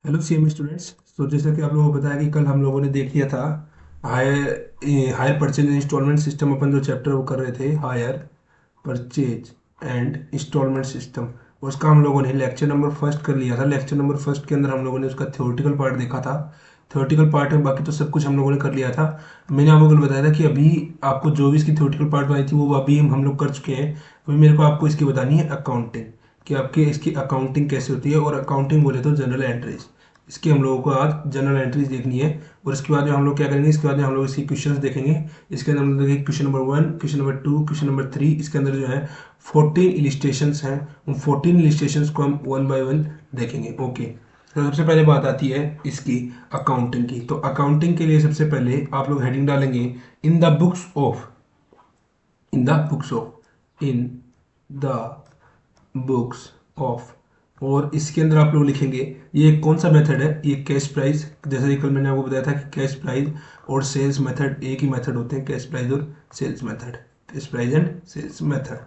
Hello CM students. तो जैसा कि आप लोगों को बताया कि कल हम लोगों ने देख लिया था हायर परचेज इंस्टॉलमेंट सिस्टम। अपन जो चैप्टर वो कर रहे थे hire purchase and instalment system, उसका हम लोगों ने लेक्चर नंबर फर्स्ट कर लिया था। लेक्चर नंबर फर्स्ट के अंदर हम लोगों ने उसका थ्योरेटिकल पार्ट देखा था। थ्योरेटिकल पार्ट में बाकी तो सब कुछ हम लोगों ने कर लिया था। मैंने आप लोगों को बताया था कि अभी आपको जो भी इसकी थ्योरेटिकल पार्ट बनाई थी वो अभी हम लोग कर चुके हैं। अभी मेरे को आपको इसकी बतानी है अकाउंटिंग, कि आपके इसकी अकाउंटिंग कैसे होती है। और अकाउंटिंग बोले तो जनरल एंट्रीज, इसकी हम लोगों को आज जनरल एंट्रीज देखनी है। और इसके बाद में हम लोग क्या करेंगे, इसके बाद में हम लोग इसकी क्वेश्चंस देखेंगे। इसके अंदर हम लोग देखेंगे question number 1, question number 2, question number 3। इसके अंदर जो है 14 इलिस्ट्रेशंस हैं। उन 14 इलिस्ट्रेशंस को हम वन बाय वन देखेंगे। ओके, तो सबसे पहले बात आती है इसकी अकाउंटिंग की। तो अकाउंटिंग के लिए सबसे पहले आप लोग हेडिंग डालेंगे in the books of, in the books of, in the books of. और इसके अंदर आप लोग लिखेंगे ये कौन सा मेथड है, ये कैश प्राइस। जैसे कि कल मैंने आपको बताया था कि कैश प्राइस और सेल्स मेथड एक ही मेथड होते हैं, कैश प्राइस और sales method, cash price and sales method.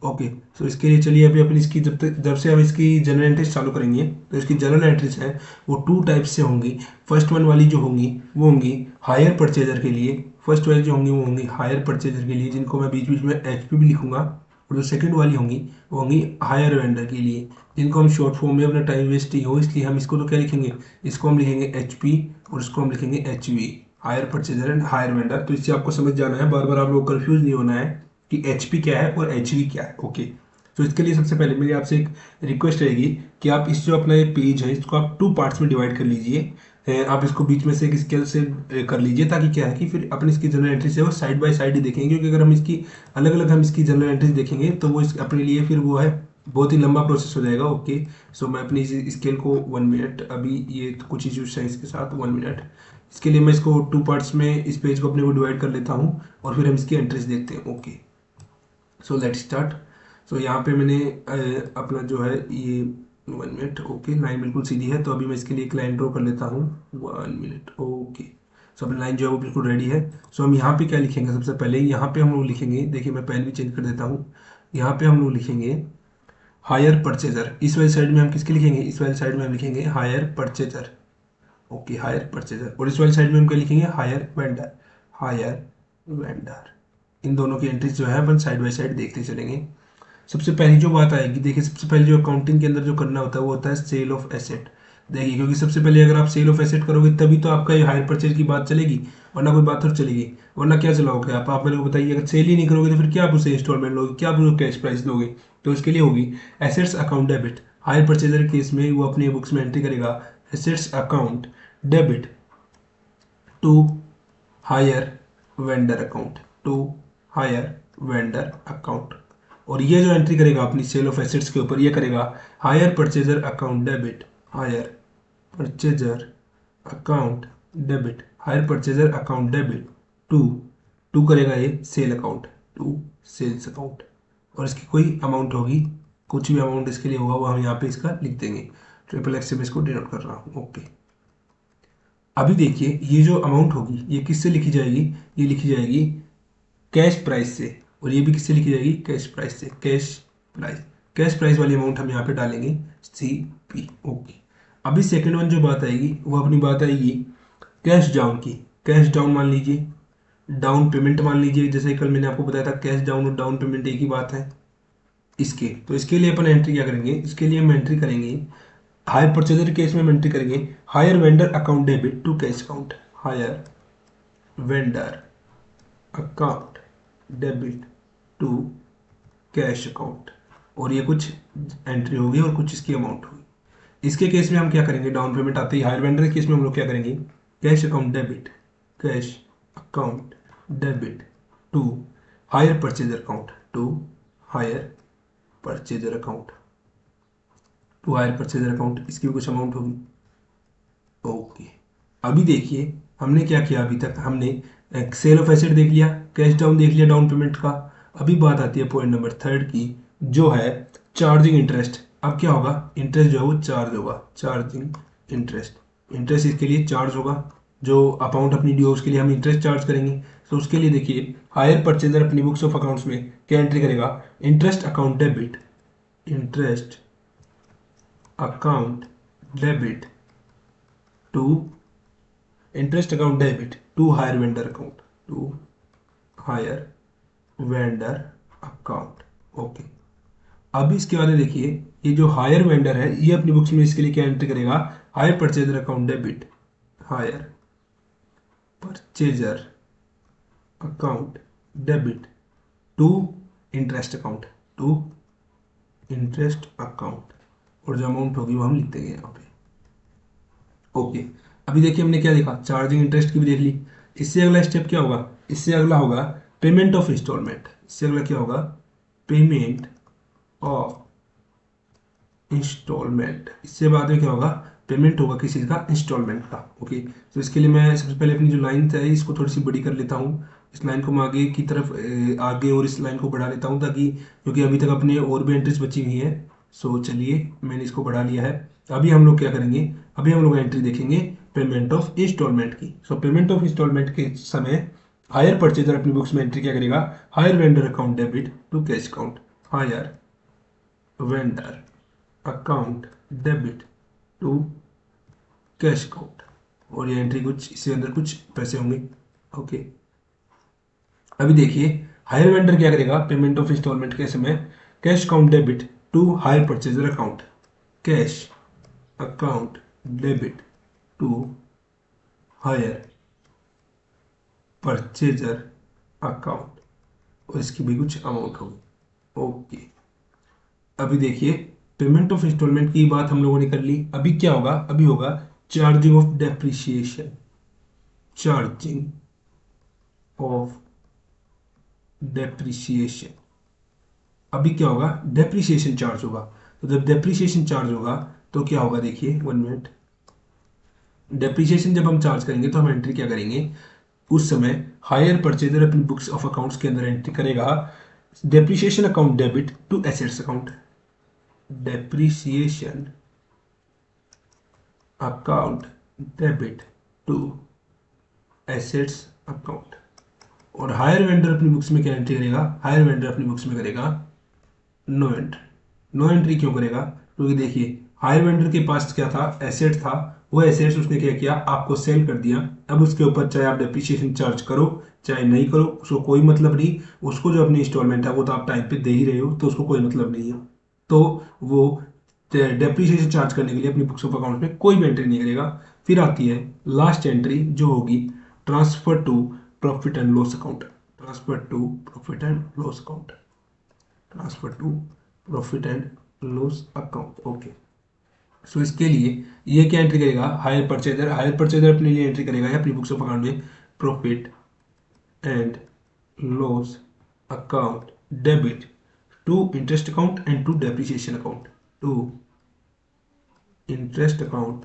Okay, तो इसके लिए चलिए अभी अपन इसकी जब से हम इसकी जनरल एंट्रीज चालू करेंगे तो इसकी जनरल एंट्रीज है वो टू टाइप से होंगी। फर्स्ट वन वाली जो होंगी वो होंगी हायर परचेजर के लिए। फर्स्ट वाली जो होंगी वो होंगी हायर परचेजर के लिए, जिनको मैं बीच बीच में एचपी भी लिखूंगा। और जो सेकंड वाली होंगी वो होंगी हायर वेंडर के लिए, जिनको हम शॉर्ट फॉर्म में अपना टाइम वेस्ट ही हो इसलिए हम इसको तो क्या लिखेंगे, इसको हम लिखेंगे एचपी और इसको हम लिखेंगे HV, hire purchaser and hire vendor. तो इससे आपको समझ जाना है, बार बार आप लोग कंफ्यूज नहीं होना है कि एचपी क्या है और एचवी क्या है। ओके, तो इसके लिए सबसे पहले मेरी आपसे एक रिक्वेस्ट रहेगी कि आप इस जो अपना ये पेज है इसको आप टू पार्ट्स में डिवाइड कर लीजिए। आप इसको बीच में से एक स्केल से कर लीजिए, ताकि क्या है कि फिर अपन इसकी जनरल एंट्री से वो साइड बाय साइड ही देखेंगे। क्योंकि अगर हम इसकी अलग अलग हम इसकी जनरल एंट्रीज देखेंगे तो वो अपने लिए फिर वो है बहुत ही लंबा प्रोसेस हो जाएगा। ओके, सो मैं अपनी इस स्केल को 1 मिनट, अभी ये तो कुछ इश्यूज हैं इसके साथ, 1 मिनट। इसके लिए मैं इसको टू पार्ट्स में इस पेज को अपने को डिवाइड कर लेता हूँ और फिर हम इसकी एंट्रीज देखते हैं। Okay, so let start. So यहाँ पे मैंने अपना जो है ये 1 मिनट। ओके, लाइन बिल्कुल सीधी है तो अभी मैं इसके लिए एक लाइन ड्रॉ कर लेता हूँ। 1 मिनट। ओके, सो अपनी लाइन जो है वो बिल्कुल रेडी है। सो हम यहाँ पे क्या लिखेंगे, सबसे पहले यहाँ पे हम लोग लिखेंगे, देखिए मैं पेन भी चेंज कर देता हूँ। यहाँ पे हम लोग लिखेंगे हायर परचेजर। इस वाली साइड में हम किसके लिखेंगे, इस वाली साइड में हम लिखेंगे hire purchaser. Okay, hire purchaser. और इस वाली साइड में हम क्या लिखेंगे, हायर वेंडर, हायर वेंडर। इन दोनों की एंट्रीज जो है अपन साइड बाय साइड देखते चलेंगे। सबसे पहली जो बात आएगी, देखिए सबसे पहले जो अकाउंटिंग के अंदर जो करना होता है वो होता है सेल ऑफ एसेट। देखिए क्योंकि सबसे पहले अगर आप सेल ऑफ एसेट करोगे तभी तो आपका ये हायर परचेज की बात चलेगी, वरना कोई बात और चलेगी। वरना क्या चलाओगे आप मेरे को बताइए। अगर सेल ही नहीं करोगे तो फिर क्या आप उसे इंस्टॉलमेंट लोगे, क्या आप उसे कैश प्राइस लोगे। तो इसके लिए होगी assets account debit. Hire purchaser case में वो अपने बुक्स में एंट्री करेगा assets account debit to hire vendor account, to hire vendor account. और ये जो एंट्री करेगा अपनी सेल ऑफ एसेट्स के ऊपर, ये करेगा hire purchaser account debit, hire purchaser account debit, hire purchaser account debit to, to करेगा ये sale account, to sales account. और इसकी कोई अमाउंट होगी, कुछ भी अमाउंट इसके लिए होगा वो हम यहाँ पे इसका लिख देंगे। ट्रिपल एक्स से मैं इसको डिनोट कर रहा हूँ। ओके, अभी देखिए ये जो अमाउंट होगी ये किससे लिखी जाएगी, ये लिखी जाएगी कैश प्राइस से। और ये भी किससे लिखी जाएगी, कैश प्राइस से, कैश प्राइस। कैश प्राइस वाली अमाउंट हम यहाँ पे डालेंगे सी पी। ओके, अभी सेकंड वन जो बात आएगी वो अपनी बात आएगी कैश डाउन की। कैश डाउन मान लीजिए, डाउन पेमेंट मान लीजिए, जैसे कल मैंने आपको बताया था कैश डाउन और डाउन पेमेंट एक ही बात है। इसके तो इसके लिए अपन एंट्री क्या करेंगे, इसके लिए हम एंट्री करेंगे हायर परचेजर केस में हम एंट्री करेंगे hire vendor account debit to cash account, hire vendor account debit to cash account. और ये कुछ एंट्री होगी और कुछ इसकी अमाउंट होगी। इसके केस में हम क्या करेंगे, डाउन पेमेंट आते ही हायर वेंडर के केस में हम लोग क्या करेंगे, cash account debit, cash account debit to hire purchaser account, to hire purchaser account, to hire purchaser account. इसकी भी कुछ अमाउंट होगी। ओके, अभी देखिए हमने क्या किया, अभी तक हमने सेल ऑफ एसेट देख लिया, कैश डाउन देख लिया, डाउन पेमेंट का। अभी बात आती है पॉइंट नंबर थर्ड की, जो है चार्जिंग इंटरेस्ट। अब क्या होगा, इंटरेस्ट जो है वो चार्ज होगा, चार्जिंग इंटरेस्ट। इंटरेस्ट इसके लिए चार्ज होगा, जो अमाउंट अपनी ड्यू उसके लिए हम इंटरेस्ट चार्ज करेंगे। तो उसके लिए देखिए हायर परचेजर अपनी बुक्स ऑफ अकाउंट्स में क्या एंट्री करेगा, interest account debit, interest account debit to interest account debit to hire vendor account, to hire vendor account. Okay, अब इसके बाद में देखिए, ये जो हायर वेंडर है ये अपनी बुक्स में इसके लिए क्या एंट्री करेगा, hire purchaser account debit, hire purchaser account debit to interest account, to interest account, और जो अमाउंट होगी वो हम लिख देंगे यहाँ पे। ओके, अभी देखिए हमने क्या देखा, चार्जिंग इंटरेस्ट की भी देख ली। इससे अगला स्टेप क्या होगा, इससे अगला होगा पेमेंट ऑफ इंस्टॉलमेंट। इससे अगला क्या होगा, पेमेंट ऑफ इंस्टॉलमेंट। इससे बाद में क्या होगा, पेमेंट होगा किसी का इंस्टॉलमेंट का। ओके, तो इसके लिए मैं सबसे पहले अपनी जो लाइन है इसको थोड़ी सी बड़ी कर लेता हूँ। इस लाइन को मैं आगे की तरफ आगे और इस लाइन को बढ़ा लेता हूँ, ताकि क्योंकि अभी तक अपने और भी एंट्रीज बची हुई है। सो चलिए मैंने इसको बढ़ा लिया है। अभी हम लोग क्या करेंगे, अभी हम लोग एंट्री देखेंगे पेमेंट ऑफ इंस्टॉलमेंट की। सो पेमेंट ऑफ इंस्टॉलमेंट के समय हायर परचेजर अपनी बुक्स में एंट्री क्या करेगा, hire vendor account debit to cash account, hire vendor account debit to cash account, और ये एंट्री कुछ इसके अंदर कुछ पैसे होंगे। ओके, अभी देखिए हायर वेंडर क्या करेगा पेमेंट ऑफ इंस्टॉलमेंट के समय, cash account debit to hire purchaser account, cash account debit to hire purchaser account, और इसकी भी कुछ अमाउंट होगी। ओके, अभी देखिए पेमेंट ऑफ इंस्टॉलमेंट की बात हम लोगों ने कर ली। अभी क्या होगा, अभी होगा charging of depreciation, charging of depreciation. अभी क्या होगा, डेप्रिसिएशन चार्ज होगा। तो जब डेप्रिसिएशन चार्ज होगा तो क्या होगा, देखिए 1 मिनट। डेप्रिसिएशन जब हम चार्ज करेंगे तो हम एंट्री क्या करेंगे, उस समय हायर परचेजर अपनी बुक्स ऑफ अकाउंट्स के अंदर एंट्री करेगा depreciation account debit to assets account, depreciation account debit to assets account. और हायर वेंडर अपनी बुक्स में क्या एंट्री करेगा, हायर वेंडर अपनी बुक्स में करेगा नो एंट्री। नो एंट्री क्यों करेगा, क्योंकि देखिए हायर वेंडर के पास क्या था, एसेट था, वो एसेट्स उसने क्या किया, आपको सेल कर दिया। अब उसके ऊपर चाहे आप डेप्रिसिएशन चार्ज करो चाहे नहीं करो, उसको कोई मतलब नहीं। उसको जो अपनी इंस्टॉलमेंट है वो तो आप टाइम पे दे ही रहे हो, तो उसको कोई मतलब नहीं है। तो वो डेप्रिसिएशन चार्ज करने के लिए अपनी बुक्स ऑफ अकाउंट में कोई भी एंट्री नहीं करेगा। फिर आती है लास्ट एंट्री जो होगी transfer to profit and loss account, transfer to profit and loss account, transfer to profit and loss account. Okay, so इसके लिए ये क्या एंट्री करेगा, हायर परचेजर, हायर परचेजर अपने लिए एंट्री करेगा अपनी बुक्स ऑफ अकाउंट में profit and loss account debit to interest account and to depreciation account, to interest account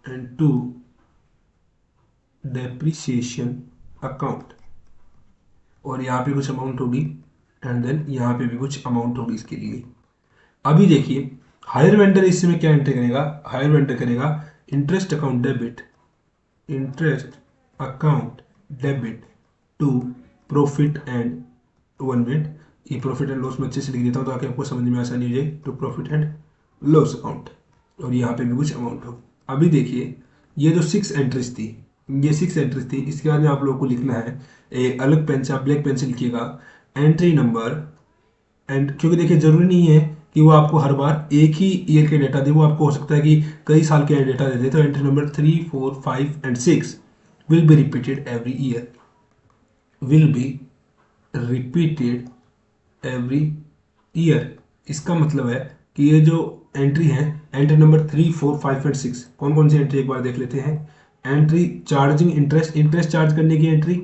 and to depreciation account. और यहाँ पे कुछ अमाउंट होगी एंड देन यहाँ पे भी कुछ अमाउंट होगी इसके लिए। अभी देखिए हायर वेंडर इस समय क्या एंट्री करेगा, हायर वेंडर करेगा interest account debit, interest account debit to profit and 1 minute, ये प्रॉफिट एंड लॉस में अच्छे से लिख देता हूँ ताकि आपको समझ में आसानी हो जाए, to profit and loss account, और यहाँ पे भी कुछ अमाउंट हो। अभी देखिए ये जो 6 एंट्रीज थी, ये 6 एंट्रीज थी, इसके बाद में आप लोगों को लिखना है एक अलग पेन से, आप ब्लैक पेन से लिखिएगा एंट्री नंबर। एंड क्योंकि देखिए जरूरी नहीं है कि वो आपको हर बार एक ही ईयर के डेटा दे, वो आपको हो सकता है कि कई साल के डेटा दे दे। तो entry number 3, 4, 5 and 6 will be repeated every year, will be repeated every year. इसका मतलब है कि ये जो एंट्री है, एंट्री नंबर 3, 4, 5 एंड 6, कौन कौन सी एंट्री एक बार देख लेते हैं। Entry charging interest, interest charge करने की एंट्री,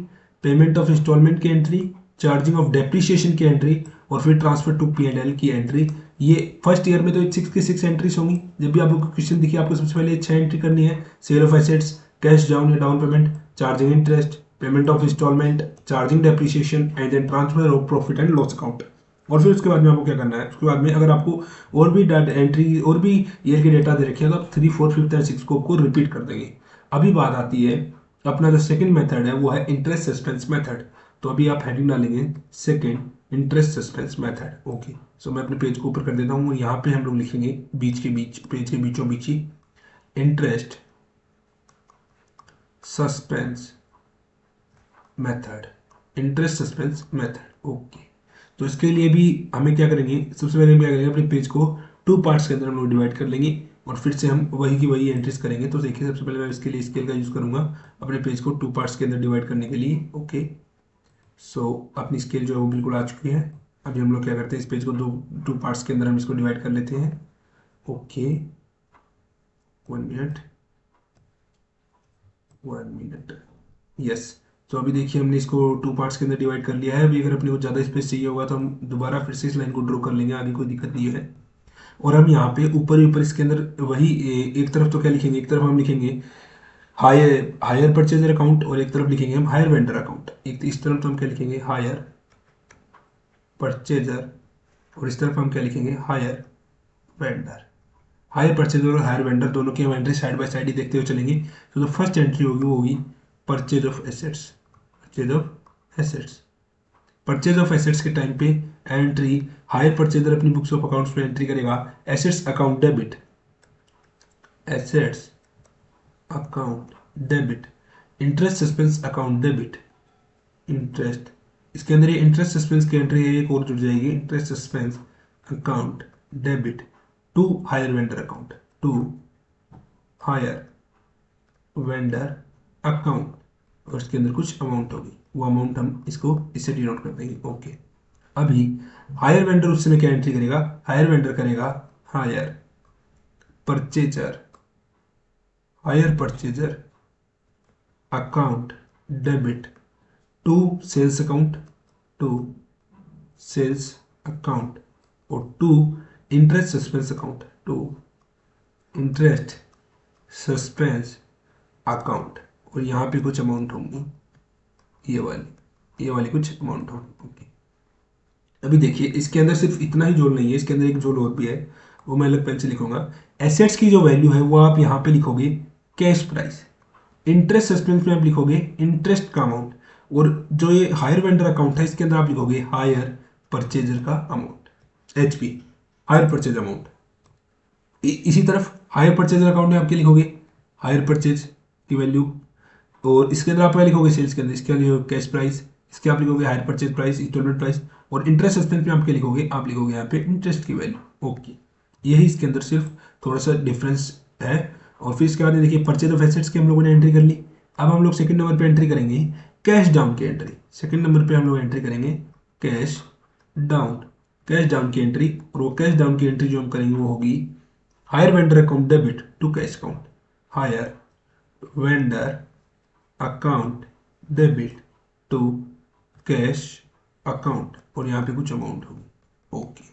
पेमेंट ऑफ इंस्टॉलमेंट की एंट्री, चार्जिंग ऑफ डेप्रिसिएशन की एंट्री, और फिर ट्रांसफर टू P&L की एंट्री। ये फर्स्ट ईयर में तो 6 की 6 एंट्रीज होंगी। जब भी आपको क्वेश्चन दिखिए आपको सबसे पहले 6 एंट्री करनी है, sale of assets, cash down या down payment, charging interest, payment of installment, charging depreciation and then transfer of profit and loss account. और फिर उसके बाद में आपको क्या करना है, उसके बाद में अगर आपको और भी एंट्री और भी ईयर के डेटा दे रखे हैं तो आप 3, 4, 5 एंड 6 को रिपीट कर देंगे। अभी बात आती है अपना जो सेकंड मेथड है वो है इंटरेस्ट सस्पेंस मेथड। तो अभी आप हेडिंग डालेंगे second interest suspense method. Okay, so मैं अपने पेज को ऊपर कर देता हूँ, यहाँ पे हम लोग लिखेंगे बीच के बीच, पेज के बीचों बीच ही interest suspense method, interest suspense method. Okay, तो इसके लिए भी हमें क्या करेंगे, सबसे पहले हम क्या करेंगे, अपने पेज को टू पार्ट्स के अंदर हम लोग डिवाइड कर लेंगे और फिर से हम वही की वही एंट्रीज करेंगे। तो देखिए सबसे पहले मैं इसके लिए स्केल का यूज़ करूंगा अपने पेज को टू पार्ट्स के अंदर डिवाइड करने के लिए। ओके, सो अपनी स्केल जो है वो बिल्कुल आ चुकी है। अभी हम लोग क्या करते हैं, इस पेज को दो टू पार्ट्स के अंदर हम इसको डिवाइड कर लेते हैं। Okay, 1 minute, 1 minute, yes. तो अभी देखिए हमने इसको टू पार्ट्स के अंदर डिवाइड कर लिया है। अभी अगर अपने को ज़्यादा स्पेस चाहिए होगा तो हम दोबारा फिर से इस लाइन को ड्रॉ कर लेंगे, आगे कोई दिक्कत नहीं है। और हम यहाँ पे ऊपर ही ऊपर इसके अंदर वही एक तरफ तो क्या लिखेंगे, एक तरफ हम लिखेंगे हायर हायर परचेजर अकाउंट और एक तरफ लिखेंगे हम हायर वेंडर अकाउंट। एक इस तरफ तो हम क्या लिखेंगे, हायर परचेजर, और इस तरफ हम क्या लिखेंगे, हायर वेंडर। हायर परचेजर और हायर वेंडर दोनों की हम एंट्री साइड बाय साइड ही देखते हुए चलेंगे। तो जो फर्स्ट एंट्री होगी वो होगी purchase of assets, purchase of assets. Purchase of assets के टाइम पे एंट्री हायर परचेजर अपनी बुक्स ऑफ अकाउंट्स में एंट्री करेगा assets account debit, assets account debit, interest suspense account debit, interest. इसके अंदर ये इंटरेस्ट सस्पेंस की एंट्री है, एक और जुड़ जाएगी, interest suspense account debit to hire vendor account, to hire vendor account. और इसके अंदर कुछ अमाउंट होगी, वो अमाउंट हम इसको इससे डिनोट कर देंगे। ओके, अभी हायर वेंडर उस समय क्या एंट्री करेगा, हायर वेंडर करेगा hire purchaser, hire purchaser account debit to sales account, to sales account, और to interest suspense account, to interest suspense account. और यहाँ पे कुछ अमाउंट होंगी, ये वाली कुछ अमाउंट होंगी। ओके, अभी देखिए इसके अंदर सिर्फ इतना ही जोड़ नहीं है, इसके अंदर एक जोड़ और भी है, वो मैं अलग पेन से लिखूंगा। एसेट्स की जो वैल्यू है वो आप यहाँ पे लिखोगे कैश प्राइस, इंटरेस्ट सस्पेंस में आप लिखोगे इंटरेस्ट का अमाउंट, और जो ये हायर वेंडर अकाउंट है इसके अंदर आप लिखोगे हायर परचेजर का amount, HP, hire purchase amount. इसी तरफ हायर परचेजर अकाउंट में आपके लिखोगे हायर परचेज की वैल्यू, और इसके अंदर आप क्या लिखोगे, सेल्स के अंदर इसके लिखोगे कैश प्राइस, इसके आप लिखोगे hire purchase price, instalment price, और इंटरेस्ट सस्पेंस में आपके लिखोगे, आप लिखोगे यहाँ पे इंटरेस्ट की वैल्यू। ओके, यही इसके अंदर सिर्फ थोड़ा सा डिफरेंस है। और फिर इसके बाद देखिए परचेज ऑफ एसेट्स की हम लोगों ने एंट्री कर ली। अब हम लोग सेकंड नंबर पे एंट्री करेंगे कैश डाउन की एंट्री। सेकंड नंबर पे हम लोग एंट्री करेंगे कैश डाउन, कैश डाउन की एंट्री। और वो कैश डाउन की एंट्री जो हम करेंगे वो होगी hire vendor account debit to cash account, hire vendor account debit to cash account, और यहाँ पे कुछ अमाउंट होगी। ओके,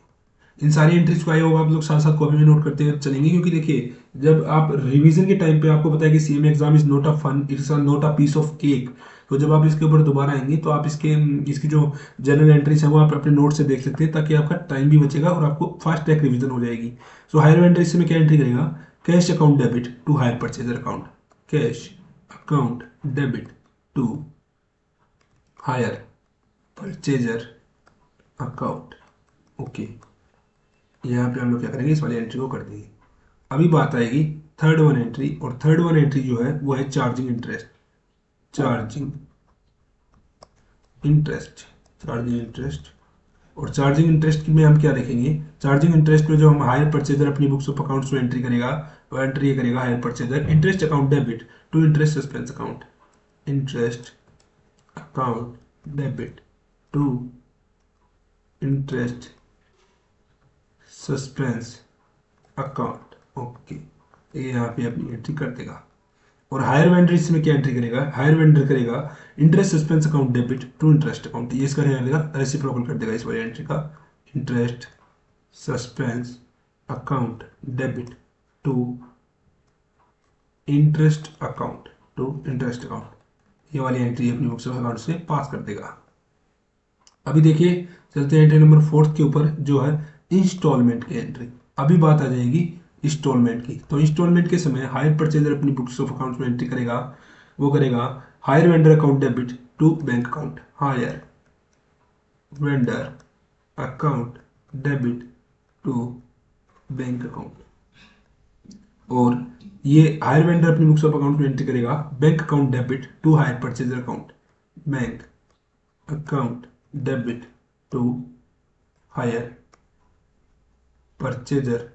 इन सारी एंट्रीज को आए होगा आप लोग साथ साथ कॉपी में नोट करते हुए चलेंगे, क्योंकि देखिए जब आप रिवीजन के टाइम पे आपको पता है कि CMA exam is not a fun, it's not a piece of cake. तो जब आप इसके ऊपर दोबारा आएंगे तो आप इसकी जो जनरल एंट्रीज है वो आप अपने नोट से देख सकते हैं, ताकि आपका टाइम भी बचेगा और आपको फास्ट ट्रैक रिवीजन हो जाएगी। सो हायर वेंडर इसमें क्या एंट्री करेगा, cash account debit to hire purchaser account, cash account debit to hire purchaser account. Okay, यहाँ पे हम लोग क्या करेंगे, इस वाली एंट्री को कर देंगे। अभी बात आएगी थर्ड वन एंट्री, और थर्ड वन एंट्री जो है वो है charging interest, charging interest, charging interest. और चार्जिंग इंटरेस्ट में हम क्या देखेंगे, चार्जिंग इंटरेस्ट में जो हम हायर परचेजर अपनी बुक्स ऑफ अकाउंट्स में एंट्री करेगा, वो एंट्री करेगा hire purchaser interest account debit to interest suspense account, interest account debit to interest suspense account. Okay, ये यहाँ पे अपनी एंट्री कर देगा। और हायर वेंडर इसमें क्या एंट्री करेगा, हायर वेंडर करेगा interest suspense account debit to interest account, ये इसका क्या करेगा, रेसिप्रोकल कर देगा इस वाली एंट्री का, interest suspense account debit to interest account, to interest account. ये वाली एंट्री अपनी बुक्स ऑफ अकाउंट से पास कर देगा। अभी देखिए चलते हैं एंट्री नंबर 4 के ऊपर, जो है इंस्टॉलमेंट की एंट्री। अभी बात आ जाएगी इंस्टॉलमेंट की। तो इंस्टॉलमेंट के समय हायर परचेजर अपनी बुक्स ऑफ अकाउंट्स में एंट्री करेगा, वो करेगा hire vendor account debit to bank account, hire vendor account debit to bank account. और ये हायर वेंडर अपनी बुक्स ऑफ अकाउंट में एंट्री करेगा bank account debit to hire purchaser account, bank account debit to hire purchaser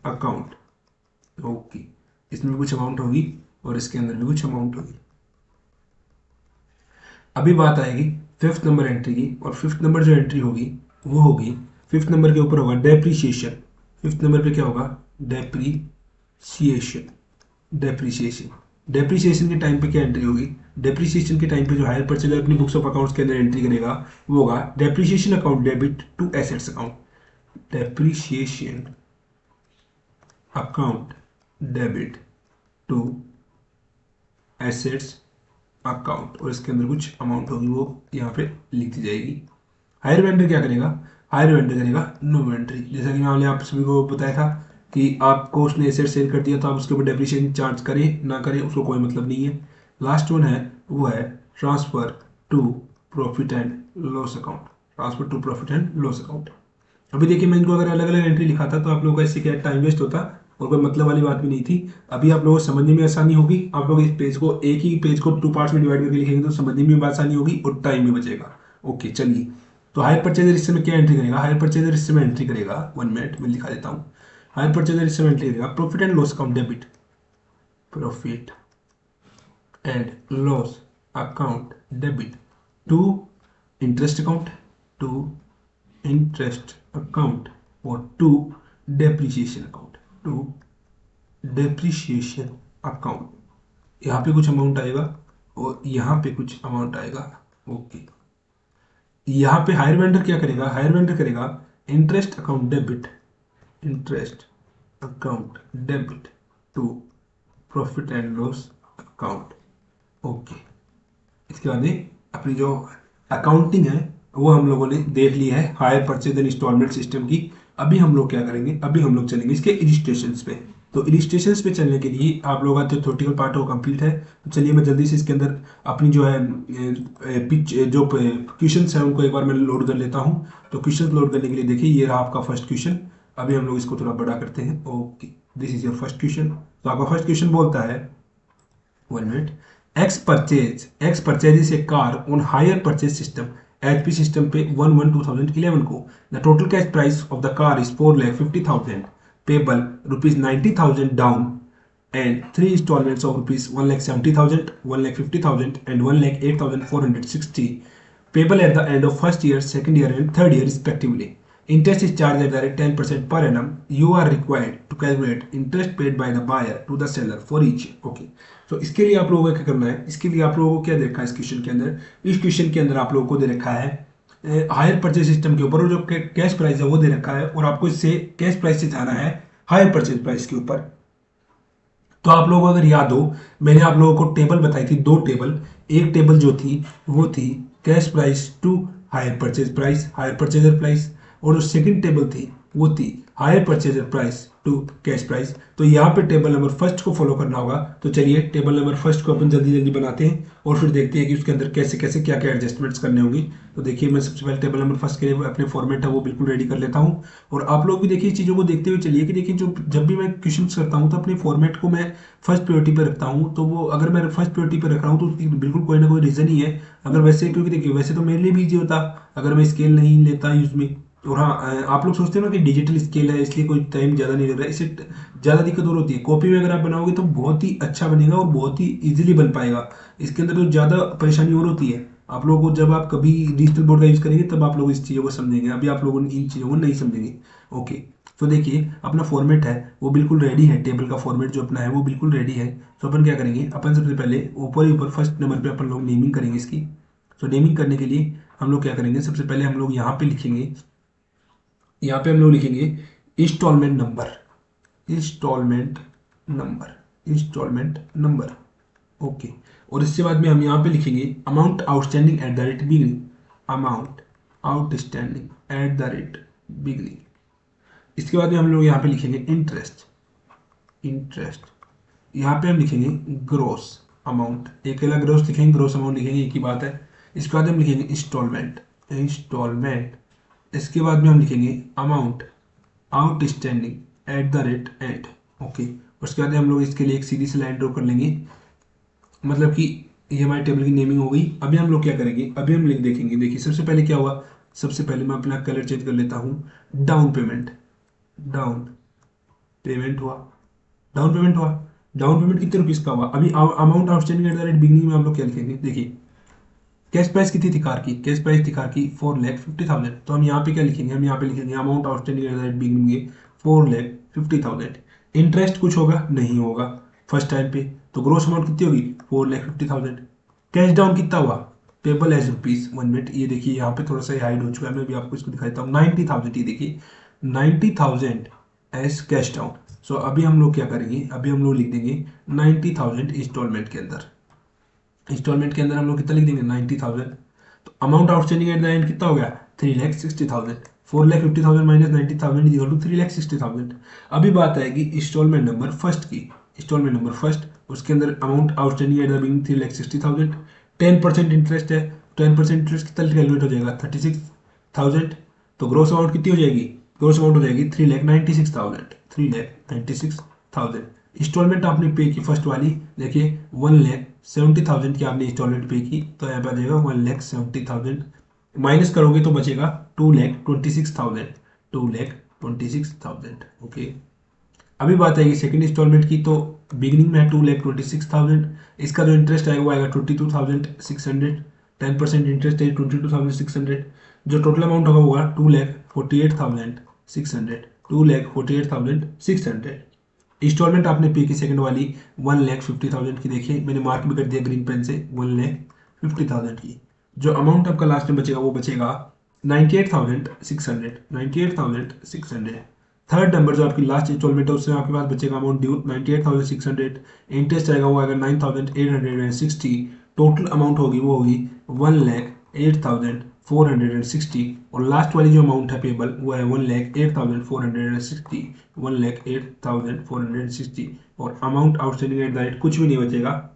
account. Okay, इसमें कुछ amount होगी और इसके अंदर भी कुछ अमाउंट होगी। अभी बात आएगी फिफ्थ नंबर एंट्री की, और फिफ्थ नंबर जो एंट्री होगी वो होगी, फिफ्थ नंबर के ऊपर होगा डेप्रीशिएशन। फिफ्थ नंबर पे क्या होगा, डेप्रीशिएशन। डेप्रीशिएशन, डेप्रीशिएशन के टाइम पे क्या एंट्री होगी, डेप्रीशिएशन के टाइम पे जो हायर परचेजर अपनी बुक्स ऑफ अकाउंट्स के अंदर एंट्री करेगा वो होगा depreciation account debit to assets account. Depreciation account debit to assets account, और इसके अंदर कुछ अमाउंट होगी वो यहाँ पे लिख दी जाएगी। हायर वेंडर क्या करेगा, हायर वेंडर करेगा नो एंट्री। जैसा कि मैंने आप सभी को बताया था कि आपको उसने एसेट सेल कर दिया तो आप उसके ऊपर डेप्रिसिएशन चार्ज करें ना करें उसको कोई मतलब नहीं है। लास्ट वन है वो है transfer to profit and loss account. Transfer to profit and loss account. अभी देखिए मैं इनको अगर अलग अलग एंट्री लिखा था तो आप लोगों का इससे क्या टाइम वेस्ट होता और कोई मतलब वाली बात भी नहीं थी। अभी आप लोगों को समझने में आसानी होगी, आप लोग इस पेज को एक ही पेज को टू पार्ट्स में डिवाइड करके लिखेंगे तो समझने में भी आसानी होगी और टाइम भी बचेगा। ओके चलिए, तो हायर परचेजर हिस्से में क्या एंट्री करेगा, हायर परचेजर हिस्से में एंट्री करेगा, 1 मिनट में लिखा देता हूँ। हायर परचेजर हिस्से में एंट्री करेगा profit and loss account debit, profit and loss account debit to interest account, to interest account और to depreciation account, to depreciation account. यहाँ पे कुछ अमाउंट आएगा और यहाँ पे कुछ अमाउंट आएगा। ओके, यहाँ पे हायर वेंडर क्या करेगा, हायर वेंडर करेगा interest account debit, interest account debit to profit and loss account. Okay, इसके बाद अपनी जो अकाउंटिंग है वो हम लोगों ने देख ली है hire purchase and instalment system की। अभी हम लोग क्या करेंगे, अभी हम लोग चलेंगे इसके इलिस्ट्रेशंस पे। तो इलिस्ट्रेशंस पे चलने के लिए आप लोगों का जो थ्योरेटिकल पार्ट है वो कंप्लीट है। तो चलिए मैं जल्दी से इसके अंदर अपनी जो है पिच जो क्वेश्चंस है उनको एक बार मैं लोड कर लेता हूँ। तो क्वेश्चन लोड करने के लिए देखिए ये रहा आपका फर्स्ट क्वेश्चन। अभी हम लोग इसको थोड़ा बड़ा करते हैं। Okay, this is your first question. तो आपका फर्स्ट क्वेश्चन बोलता है 1 minute, X purchases a car on hire purchase system HP system पे 1/1/2011 को। The total cash price of the car is 4,50,000 payable ₹90,000 down and 3 installments of ₹1,70,000, 1,50,000 and 1,08,460 payable at the end of first year, second year and third year respectively. Interest is charged at the rate 10% per annum. You are required to calculate interest paid by the buyer to the seller for each year. Okay. तो इसके लिए आप लोगों को क्या करना है, इसके लिए आप लोगों को क्या दे रखा है इस क्वेश्चन के अंदर, इस क्वेश्चन के अंदर आप लोगों को दे रखा है हायर परचेज सिस्टम के ऊपर जो कैश प्राइस है वो दे रखा है और आपको इससे कैश प्राइस से जाना है हायर परचेज प्राइस के ऊपर। तो आप लोगों को अगर याद हो मैंने आप लोगों को टेबल बताई थी, दो टेबल। एक टेबल जो थी वो थी cash price to hire purchase price, hire purchaser price, और जो सेकंड टेबल थी वो थी हायर परचेजर प्राइस टू कैश प्राइस। तो यहाँ पे टेबल नंबर फर्स्ट को फॉलो करना होगा। तो चलिए टेबल नंबर फर्स्ट को अपन जल्दी जल्दी बनाते हैं और फिर देखते हैं कि उसके अंदर कैसे कैसे क्या क्या एडजस्टमेंट्स करने होंगे। तो देखिए मैं सबसे पहले टेबल नंबर फर्स्ट के लिए अपने फॉर्मेट है वो बिल्कुल रेडी कर लेता हूँ और आप लोग भी देखिए चीज़ों को देखते हुए चलिए कि देखिए जो जब भी मैं क्वेश्चन करता हूँ तो अपने फॉर्मेट को मैं फर्स्ट प्रायोरिटी पर रखता हूँ। तो वो अगर मैं फर्स्ट प्रायोरिटी पर रख रहा हूँ तो उसकी बिल्कुल कोई ना कोई रीज़न ही है। अगर वैसे, क्योंकि देखिए वैसे तो मेरे लिए भी ईजी होता अगर मैं स्केल नहीं लेता यूज में। और हाँ, आप लोग सोचते हो ना कि डिजिटल स्केल है इसलिए कोई टाइम ज़्यादा नहीं लग रहा है, इससे ज़्यादा दिक्कत और होती है। कॉपी में अगर आप बनाओगे तो बहुत ही अच्छा बनेगा और बहुत ही इजीली बन पाएगा। इसके अंदर तो ज़्यादा परेशानी और होती है आप लोगों को, जब आप कभी डिजिटल बोर्ड का यूज़ करेंगे तब आप लोग इस चीज़ों को समझेंगे, अभी आप लोगों इन चीज़ों को नहीं समझेंगे। ओके, तो देखिए अपना फॉर्मेट है वो बिल्कुल रेडी है, टेबल का फॉर्मेट जो अपना है वो बिल्कुल रेडी है। तो अपन क्या करेंगे, अपन सबसे पहले ऊपर ही ऊपर फर्स्ट नंबर पर अपन लोग नेमिंग करेंगे इसकी। तो नेमिंग करने के लिए हम लोग क्या करेंगे, सबसे पहले हम लोग यहाँ पे लिखेंगे, यहाँ पे हम लोग लिखेंगे instalment number, instalment number, instalment number. Okay, और इसके बाद में हम यहाँ पे लिखेंगे amount outstanding at the rate beginning, amount outstanding at the rate beginning. इसके बाद में हम लोग यहाँ पे लिखेंगे इंटरेस्ट, इंटरेस्ट। यहाँ पे हम लिखेंगे ग्रोस अमाउंट, एक अलग ग्रोस लिखेंगे, ग्रोस अमाउंट लिखेंगे, एक ही बात है। इसके बाद हम लिखेंगे इंस्टॉलमेंट, इंस्टॉलमेंट। इसके बाद में हम लिखेंगे amount outstanding at the rate and. Okay, उसके बाद हम लोग इसके लिए एक सीधी सी लाइन ड्रॉ कर लेंगे, मतलब कि ये हमारे टेबल की नेमिंग हो गई। अभी हम लोग क्या करेंगे, अभी हम लिख देखेंगे। देखिए सबसे पहले क्या हुआ, सबसे पहले मैं अपना कलर चेंज कर लेता हूँ। डाउन पेमेंट, डाउन पेमेंट हुआ, डाउन पेमेंट हुआ। डाउन पेमेंट कितने रुपीज़ का हुआ? अभी amount outstanding at the rate beginning में हम लोग क्या लिखेंगे, देखिए कैश प्राइस कितनी थी कार की, कैश प्राइस थी कार की 4,50,000। तो हम यहाँ पे क्या लिखेंगे, हम यहाँ पे लिखेंगे amount outstanding at the rate beginning में 4,50,000। इंटरेस्ट कुछ होगा नहीं होगा फर्स्ट टाइम पे, तो ग्रोस अमाउंट कितनी होगी 4,50,000। कैश डाउन कितना हुआ, पेबल एज रुपीज 1 मिनट, ये देखिए यहाँ पे थोड़ा सा हाइड हो चुका है, मैं भी आपको इसको दिखा देता हूँ। 90,000, ये देखिए 90,000 एज कैश डाउन। सो अभी हम लोग क्या करेंगे, अभी हम लोग लिख देंगे 90,000 इंस्टॉलमेंट के अंदर। इंस्टॉलमेंट के अंदर हम लोग कितना लिख देंगे 90,000। तो amount outstanding at the end कितना हो गया 3,60,000। 4,50,000 माइनस 90,000 इक्वल टू 3,60,000। अभी बात आएगी इंस्टॉलमेंट नंबर फर्स्ट की। इंस्टॉलमेंट नंबर फर्स्ट, उसके अंदर amount outstanding at the beginning 3,60,000, 10% interest है। 10% इंटरेस्ट कितना कैलकुलेट हो जाएगा 36,000। तो ग्रोस अमाउंट कितनी हो जाएगी, ग्रोस अमाउंट हो जाएगी 3,96,000, 3,96,000। इंस्टॉलमेंट आपने पे की फर्स्ट वाली, देखिए 1,70,000 की आपने इंस्टॉलमेंट पे की, तो यहाँ पर आ जाएगा 1,70,000। माइनस करोगे तो बचेगा 2,26,000, 2,26,000। ओके, अभी बात आएगी सेकंड इंस्टॉलमेंट की। तो बिगिनिंग में है 2,26,000, इसका जो इंटरेस्ट आएगा वो आएगा 22,600। 10% इंटरेस्ट है 22,600। जो टोटल अमाउंट होगा होगा 2,48,600, 2,48,600। इंस्टॉलमेंट आपने पे की सेकंड वाली 1,50,000 की, देखिए मैंने मार्क भी कर दिया ग्रीन पेन से 1,50,000 की। जो अमाउंट आपका लास्ट में बचेगा वो बचेगा 98,600, 98,600। थर्ड नंबर जो आपकी लास्ट इंस्टॉलमेंट है उसमें आपके पास बचेगा अमाउंट ड्यू 98,600। इंटरेस्ट आएगा वो आएगा 9,860। टोटल अमाउंट होगी वो होगी 1,08,460। और लास्ट वाली जो अमाउंट है पेबल वो है 1,08,460, 1,08,460। और amount outstanding at the rate कुछ भी नहीं बचेगा।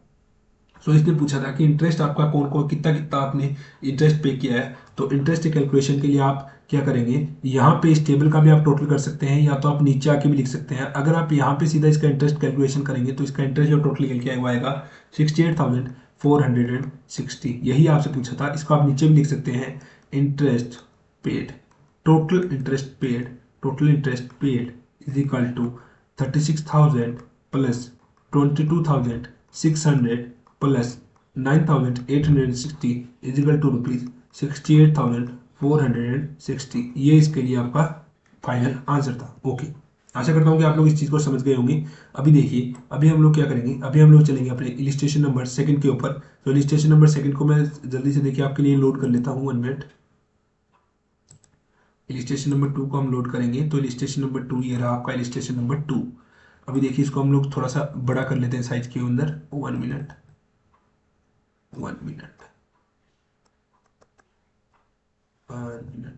सो इसने पूछा था कि इंटरेस्ट आपका कौन कौन कितना कितना आपने इंटरेस्ट पे किया है। तो इंटरेस्ट कैलकुलेशन के लिए आप क्या करेंगे, यहाँ पे इस टेबल का भी आप टोटल कर सकते हैं, या तो आप नीचे आके भी लिख सकते हैं। अगर आप यहाँ पे सीधा इसका इंटरेस्ट कैलकुलेशन करेंगे तो इसका इंटरेस्ट जो टोटल निकल के आएगा वो आएगा 68,460। यही आपसे पूछा था, इसको आप नीचे भी लिख सकते हैं। Interest paid, total interest paid, total interest paid is equal to 36,000 plus 22,600 plus 9,860 is equal to rupees 68,460। ये इसके लिए आपका फाइनल आंसर था। ओके, आशा करता हूँ कि आप लोग इस चीज़ को समझ गए होंगे। अभी देखिए, अभी हम लोग क्या करेंगे, अभी हम लोग चलेंगे अपने इलिस्ट्रेशन नंबर सेकंड के ऊपर। तो इलिस्ट्रेशन नंबर सेकंड को मैं जल्दी से देखिए आपके लिए लोड कर लेता हूँ 1 मिनट। इलिस्ट्रेशन नंबर 2 को हम लोड करेंगे। तो इलिस्ट्रेशन नंबर 2 ये रहा आपका इलिस्ट्रेशन नंबर 2। अभी देखिए इसको हम लोग थोड़ा सा बड़ा कर लेते हैं साइज के अंदर। 1 मिनट, 1 मिनट, 1 मिनट।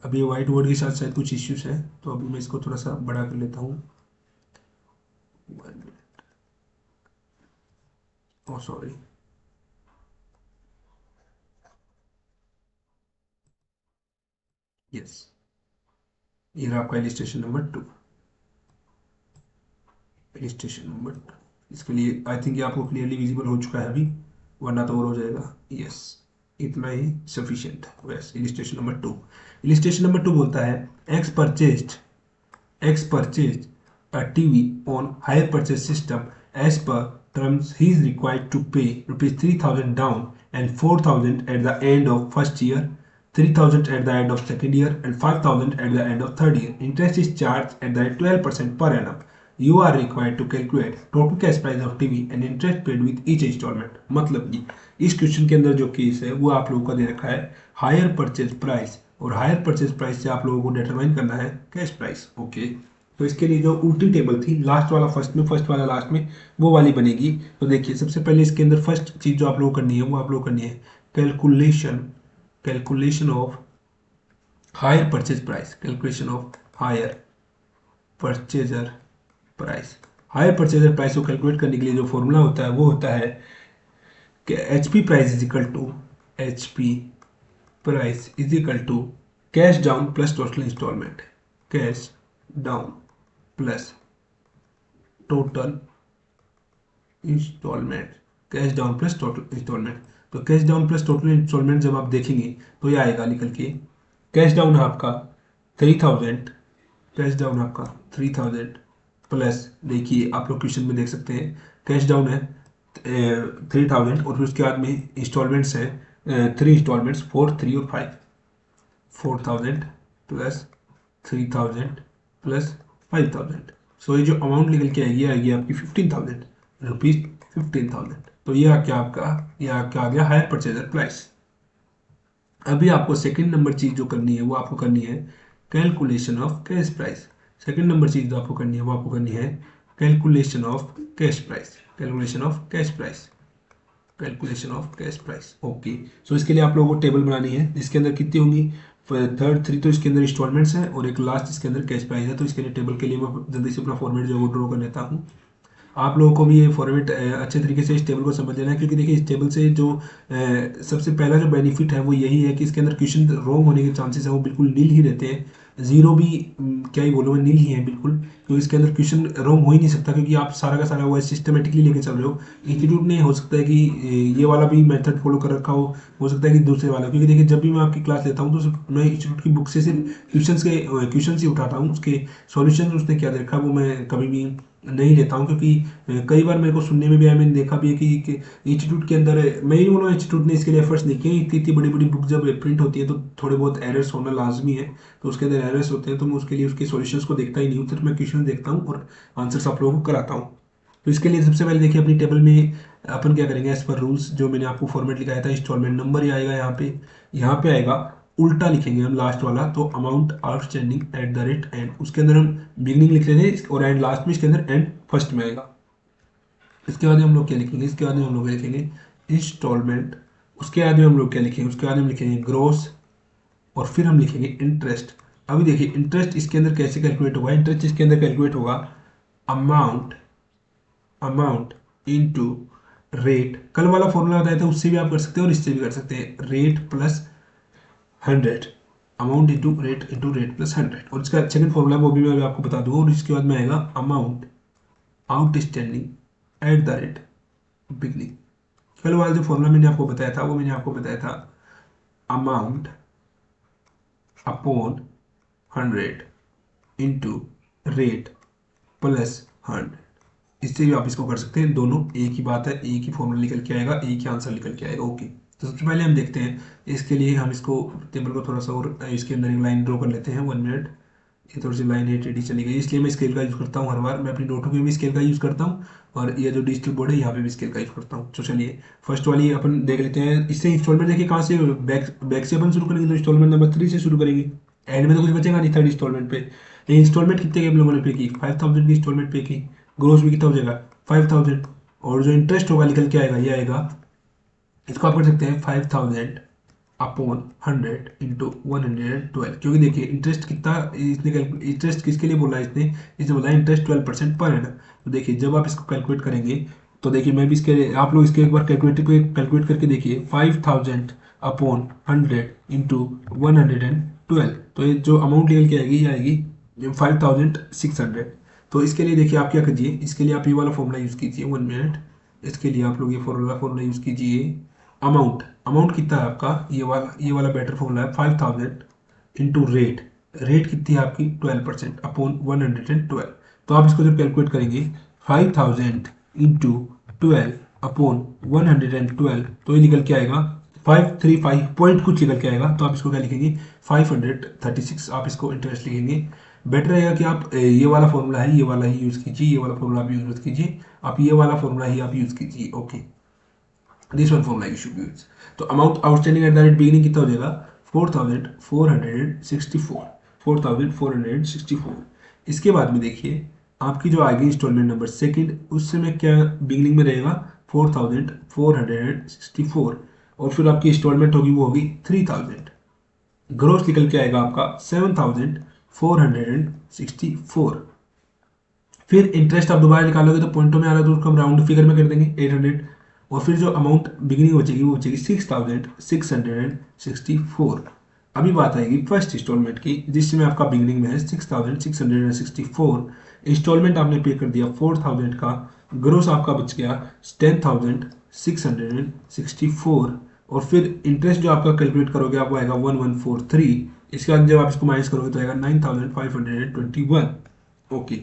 अभी वाइट बोर्ड के साथ शायद कुछ इश्यूज है, तो अभी मैं इसको थोड़ा सा बड़ा कर लेता हूँ। 1 मिनट, ओ सॉरी। यस, ये रहा आपका इलिस्ट्रेशन नंबर 2। इलिस्ट्रेशन नंबर 2, इसके लिए आई थिंक ये आपको क्लियरली विजिबल हो चुका है अभी, वरना तो और हो जाएगा। यस, इतना ही सफिशियंट है। वैस इलिस्ट्रेशन नंबर 2, इलिस्ट्रेशन नंबर 2 बोलता है X purchased a TV on hire purchase system. As per terms, he is required to pay rupees 3,000 down and 4,000 at the end of first year, 3,000 at the end of second year, and 5,000 at the end of third year. Interest is charged at the 12% per annum. You are required to calculate total cash price of TV and interest paid with each installment. मतलब कि इस question के अंदर जो case है वो आप लोगों का दे रखा है हायर परचेज प्राइस, और हायर परचेज प्राइस से आप लोगों को डिटरमाइन करना है कैश प्राइस। ओके, तो इसके लिए जो उल्टी टेबल थी, लास्ट वाला फर्स्ट में, फर्स्ट वाला लास्ट में, वो वाली बनेगी। तो देखिए सबसे पहले इसके अंदर फर्स्ट चीज जो आप लोग करनी है वो आप लोग करनी है calculation, calculation of hire purchase price, calculation of hire purchaser price. Hire purchaser price को कैलकुलेट करने के लिए जो फॉर्मूला होता है वो होता है कि H P price is equal to, H P price is equal to cash down plus total installment, cash down plus total installment, cash down plus total installment. तो cash down plus total installment जब आप देखेंगे तो ये आएगा निकल के, cash down है आपका 3000, कैश डाउन आपका 3000 प्लस, देखिए आप लोग क्वेश्चन में देख सकते हैं कैश डाउन है 3000 और फिर उसके बाद में इंस्टॉलमेंट्स है 3 इंस्टॉलमेंट्स 4, 3 और 5, 4000 प्लस 3000 प्लस 5000। सो ये जो अमाउंट निकल के आएगी आपकी 15,000 रुपीज, 15,000। तो ये क्या आपका, ये क्या आ गया हायर परचेजर प्राइस। अभी आपको सेकंड नंबर चीज जो करनी है वो आपको करनी है calculation of cash price. Second number चीज जो आपको करनी है वो आपको करनी है calculation of cash price, calculation of cash price, calculation of cash price. Okay, so इसके लिए आप लोगों को टेबल बनानी है जिसके अंदर कितनी होंगी, थर्ड 3 तो इसके अंदर इंस्टॉलमेंट्स हैं और एक लास्ट इसके अंदर कैश प्राइस है। तो इसके लिए टेबल के लिए मैं जल्दी से अपना फॉर्मेट जो है वो ड्रॉ कर लेता हूँ। आप लोगों को भी ये फॉर्मेट अच्छे तरीके से इस टेबल को समझ लेना है, क्योंकि देखिए इस टेबल से जो सबसे पहला जो बेनिफिट है वो यही है कि इसके अंदर क्वेश्चन रॉन्ग होने के चांसेस है वो बिल्कुल नील ही रहते हैं, जीरो भी क्या ही बोलो, नील ही है बिल्कुल, क्योंकि इसके अंदर क्वेश्चन रॉन्ग हो ही नहीं सकता, क्योंकि आप सारा का सारा वो सिस्टमेटिकली लेके चल रहे हो। इंस्टीट्यूट ने हो सकता है कि ये वाला भी मेथड फॉलो कर रखा हो सकता है कि दूसरे वाला, क्योंकि देखिए जब भी मैं आपकी क्लास लेता हूँ तो मैं इंस्टीट्यूट की बुक से सिर्फ क्वेश्चन ही उठाता हूँ, उसके सॉल्यूशन उसने क्या देखा वो मैं कभी भी नहीं लेता हूँ, क्योंकि कई बार मेरे को सुनने में भी आया, मैंने देखा भी है कि इंस्टीट्यूट के अंदर, मैं ही बोलूँ इंस्टीट्यूट ने इसके लिए एफर्ट्स नहीं किए। इतनी इतनी बड़ी बड़ी बुक जब प्रिंट होती है तो थोड़े बहुत एरर्स होना लाजमी है, तो उसके अंदर एरर्स होते हैं तो मैं उसके लिए उसके सॉल्यूशंस को देखता ही नहीं हूँ, सिर्फ मैं क्वेश्चन देखता हूँ और आंसर्स आप लोगों को कराता हूँ। तो इसके लिए सबसे पहले देखिए अपनी टेबल में अपन क्या करेंगे, एज पर रूल्स जो मैंने आपको फॉर्मेट लिखाया था, इंस्टॉलमेंट नंबर ही आएगा यहाँ पे आएगा, उल्टा लिखेंगे हम लास्ट वाला, तो amount outstanding at the rate and, उसके अंदर हम बिगनिंग लिख लेंगे और एंड लास्ट में, इसके अंदर एंड फर्स्ट में आएगा। इसके बाद हम लोग क्या लिखेंगे, इसके बाद हम लोग लिखेंगे इंस्टॉलमेंट, उसके बाद में हम लोग क्या लिखेंगे, उसके बाद हम लिखेंगे ग्रोस और फिर हम लिखेंगे इंटरेस्ट। अभी देखिए इंटरेस्ट इसके अंदर कैसे कैलकुलेट होगा, इंटरेस्ट इसके अंदर कैलकुलेट होगा अमाउंट, अमाउंट इनटू रेट। कल वाला फॉर्मूला बताया था उससे भी आप कर सकते हैं और इससे भी कर सकते हैं, rate plus 100, amount into rate plus 100। और इसका सेकंड फॉर्मूला वो भी मैं आपको बता दूँ, और इसके बाद में आएगा amount outstanding at the rate beginning. कल वाला जो फॉर्मूला मैंने आपको बताया था वो मैंने आपको बताया था amount upon 100 into rate plus 100। इससे भी आप इसको कर सकते हैं, दोनों एक ही बात है, एक ही फॉर्मूला निकल के आएगा, एक ही आंसर निकल के आएगा। ओके, तो सबसे पहले हम देखते हैं, इसके लिए हम इसको टेबल को थोड़ा सा और इसके अंदर एक लाइन ड्रॉ कर लेते हैं, 1 मिनट। ये थोड़ी सी लाइन है टेढ़ी चली गई, इसलिए मैं स्केल का यूज़ करता हूँ हर बार, मैं अपनी नोटों में भी स्केल का यूज़ करता हूँ और ये जो डिजिटल बोर्ड है यहाँ पे भी स्केल का यूज़ करता हूँ। तो चलिए फर्स्ट वाली अपन देख लेते हैं, इससे इंस्टॉलमेंट देखिए कहाँ से, बैक से अपन शुरू करेंगे, तो इंस्टॉलमेंट नंबर 3 से शुरू करेंगे, एंड में तो कुछ बचेगा नहीं थर्ड इंस्टॉलमेंट पे। ये इंस्टॉलमेंट कितने के हम लोगों ने पे की, 5000 की इंस्टॉलमेंट पे की, ग्रोस भी कितना हो जाएगा 5000, और जो इंटरेस्ट होगा निकल के आएगा, ये आएगा, इसको आप कर सकते हैं 5000 अपॉन 100 इंटू 112, क्योंकि देखिए इंटरेस्ट कितना इसने इंटरेस्ट किसके लिए बोला है इसने बोला इंटरेस्ट 12% पर एनम। तो देखिए जब आप इसको कैलकुलेट करेंगे तो देखिए मैं भी इसके, आप लोग इसके एक बार कैलकुलेट करके देखिए, 5000 अपॉन 100 इंटू 112, तो ये जो अमाउंट निकल के आएगी ये आएगी 5600। तो इसके लिए देखिए आप क्या कीजिए, इसके लिए आप ये वाला फॉर्मूला यूज़ कीजिए, 1 मिनट। इसके लिए आप लोग ये फॉर्मूला यूज़ कीजिए, अमाउंट, अमाउंट कितना है आपका, ये वाला बेटर फॉर्मूला है 5000 इंटू रेट, रेट कितनी है आपकी 12% अपॉन 112। तो आप इसको जब कैलकुलेट करेंगे 5000 इंटू 12 अपॉन 112, तो ये निकल के आएगा 535 पॉइंट कुछ निकल के आएगा। तो आप इसको क्या लिखेंगे 536, आप इसको इंटरेस्ट लिखेंगे। बेटर रहेगा कि आप ये वाला फॉर्मूला है ये वाला ही यूज़ कीजिए, ये वाला फॉर्मूला आप यूज़ मत कीजिए, आप ये वाला फॉर्मूला ही आप यूज़ कीजिए। Okay, this one formula you should use. तो amount outstanding at the rate beginning कितना हो जाएगा 4464, 4464। इसके बाद में देखिए आपकी जो आएगी इंस्टॉलमेंट नंबर सेकंड, उससे में क्या बिगिनिंग में रहेगा 4464, और फिर आपकी इंस्टॉलमेंट होगी वो होगी 3000, ग्रोस निकल के आएगा आपका 7464। फिर इंटरेस्ट आप दोबारा निकालोगे तो पॉइंटों में आ रहा है तो उसको हम राउंड फिगर में कर देंगे 800, और फिर जो अमाउंट बिगिनिंग बचेगी वो बचेगी 6664। अभी बात आएगी फर्स्ट इंस्टॉलमेंट की, जिसमें आपका बिगिनिंग में है 6,664 इंस्टॉलमेंट आपने पे कर दिया 4,000 का, ग्रोस आपका बच गया 10,664, और फिर इंटरेस्ट जो आपका कैलकुलेट करोगे आपको आएगा 1143। इसके बाद जब आप इसको माइनस करोगे तो आएगा 9,521। ओके,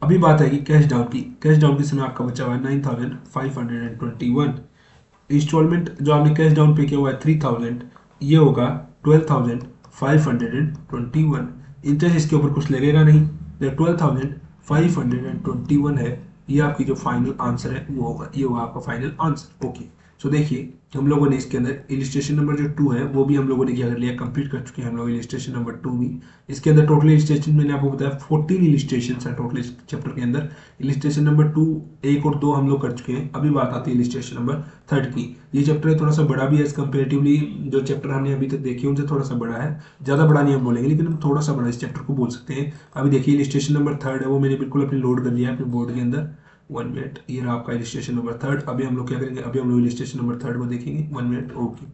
अभी बात आएगी कैश डाउन की। कैश डाउन के समय आपका बचा हुआ है 9,521। इंस्टॉलमेंट जो आपने कैश डाउन पे किया हुआ है 3,000, ये होगा 12,521। इंटरेस्ट इसके ऊपर कुछ लगेगा नहीं, तो 12,521 है, ये आपकी जो फाइनल आंसर है वो होगा, ये होगा आपका फाइनल आंसर। ओके, सो देखिए हम लोगों ने इसके अंदर इलिस्ट्रेशन नंबर जो 2 है वो भी हम लोगों ने क्या कर लिया, कंप्लीट कर चुके हैं हम लोग इलिस्ट्रेशन नंबर 2 भी। इसके अंदर टोटल इलिस्ट्रेशन मैंने आपको बताया 14 इलिस्ट्रेशन है टोटल इस चैप्टर के अंदर। इलिस्ट्रेशन नंबर 2, 1 और 2 हम लोग कर चुके हैं। अभी बात आती है इलिस्ट्रेशन नंबर 3 की। ये चैप्टर थोड़ा सा बड़ा भी है, कंपेरेटिवली जो चैप्टर हमने अभी तक देखे उनसे थोड़ा सा बड़ा है, ज़्यादा बड़ा नहीं हम बोलेंगे लेकिन हम थोड़ा सा बड़ा इस चैप्टर को बोल सकते हैं। अभी देखिए इलिस्ट्रेशन नंबर 3 है वो मैंने बिल्कुल अपने लोड कर लिया है अपने बोर्ड के अंदर। 1 मिनट, ये रहा आपका इलिस्ट्रेशन नंबर 3। अभी हम लोग क्या करेंगे, अभी हम लोग इलिस्ट्रेशन नंबर 3 को देखेंगे। 1 मिनट। ओके,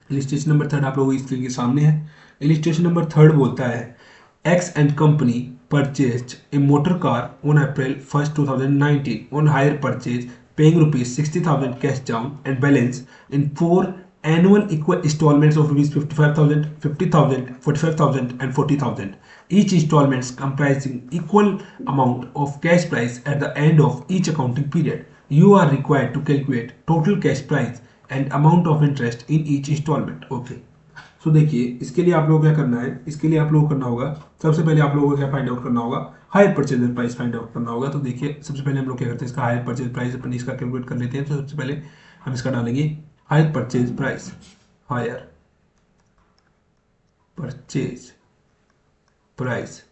इलिस्ट्रेशन नंबर 3 आप लोगों की स्क्रीन के सामने है। इलिस्ट्रेशन नंबर 3 बोलता है x and company purchased a motor car on April 1st 2019 on hire purchase, paying rupees 60,000 cash down and balance in 4 annual equal installments of rupees 55,000, 50,000, 45,000 and 40,000, each installments comprising equal amount of cash price at the end of each accounting period. You are required to calculate total cash price and amount of interest in each installment. Okay. सो देखिए इसके लिए आप लोगों को क्या करना है, इसके लिए आप लोगों को करना होगा, सबसे पहले आप लोगों को क्या फाइंड आउट करना होगा, higher purchase price find out करना होगा। तो देखिए सबसे पहले हम लोग क्या करते हैं, इसका हायर परचेज प्राइस अपन इसका कैलकुलेट कर लेते हैं। तो सबसे पहले हम इसका डालेंगे hire purchase price, hire purchase price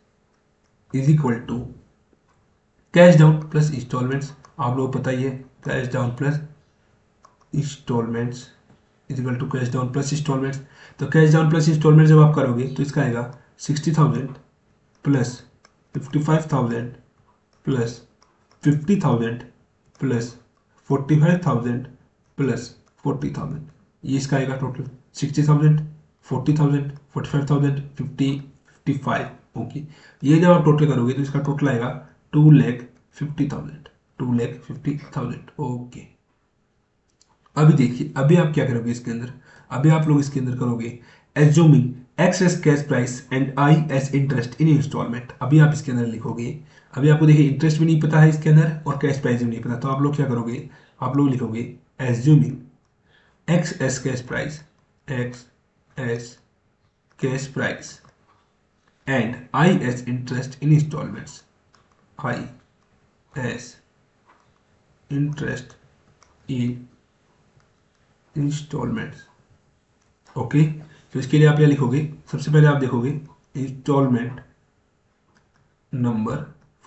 is equal to cash down plus instalments. आप लोग पता ही है cash down plus instalments is equal to cash down plus instalments. तो कैश डाउन प्लस इंस्टॉलमेंट जब आप करोगे तो इसका आएगा 60,000 प्लस 55,000 प्लस 50,000 प्लस 45,000 प्लस 40,000। ये इसका आएगा टोटल 60,000, 40,000, 45,000, 50, 55। ओके, ये जब आप टोटल करोगे तो इसका टोटल आएगा 2,50,000, 2,50,000। ओके, अभी देखिए अभी आप क्या करोगे इसके अंदर, अभी आप लोग इसके अंदर करोगे assuming x S cash price and I S interest in instalment. अभी आप इसके अंदर लिखोगे, अभी आपको देखिए इंटरेस्ट भी नहीं पता है इसके अंदर और कैश प्राइस भी नहीं पता, तो आप लोग क्या करोगे, आप लोग लिखोगे assuming x S cash price, x S cash price and I S interest in instalments, i S interest in instalments. Okay, तो इसके लिए आप क्या लिखोगे, सबसे पहले आप देखोगे इंस्टॉलमेंट नंबर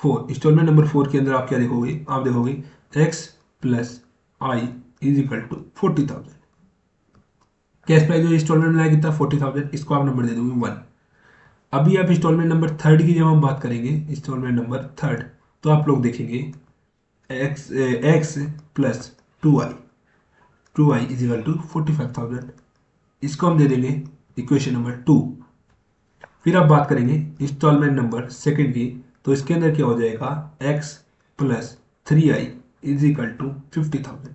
4। इंस्टॉलमेंट नंबर 4 के अंदर आप क्या देखोगे, आप देखोगे x plus i is equal to 40,000। Cash price जो इंस्टॉलमेंट में आया कितना 40,000, इसको आप नंबर दे दोगे 1। अभी आप इंस्टॉलमेंट नंबर 3 की जब हम बात करेंगे, इंस्टॉलमेंट नंबर 3, तो आप लोग देखेंगे x plus 2i, 2i is equal to 45,000, इसको हम दे देंगे इक्वेशन नंबर 2। फिर आप बात करेंगे इंस्टॉलमेंट नंबर 2 की, तो इसके अंदर क्या हो जाएगा x plus 3i is equal to 50,000,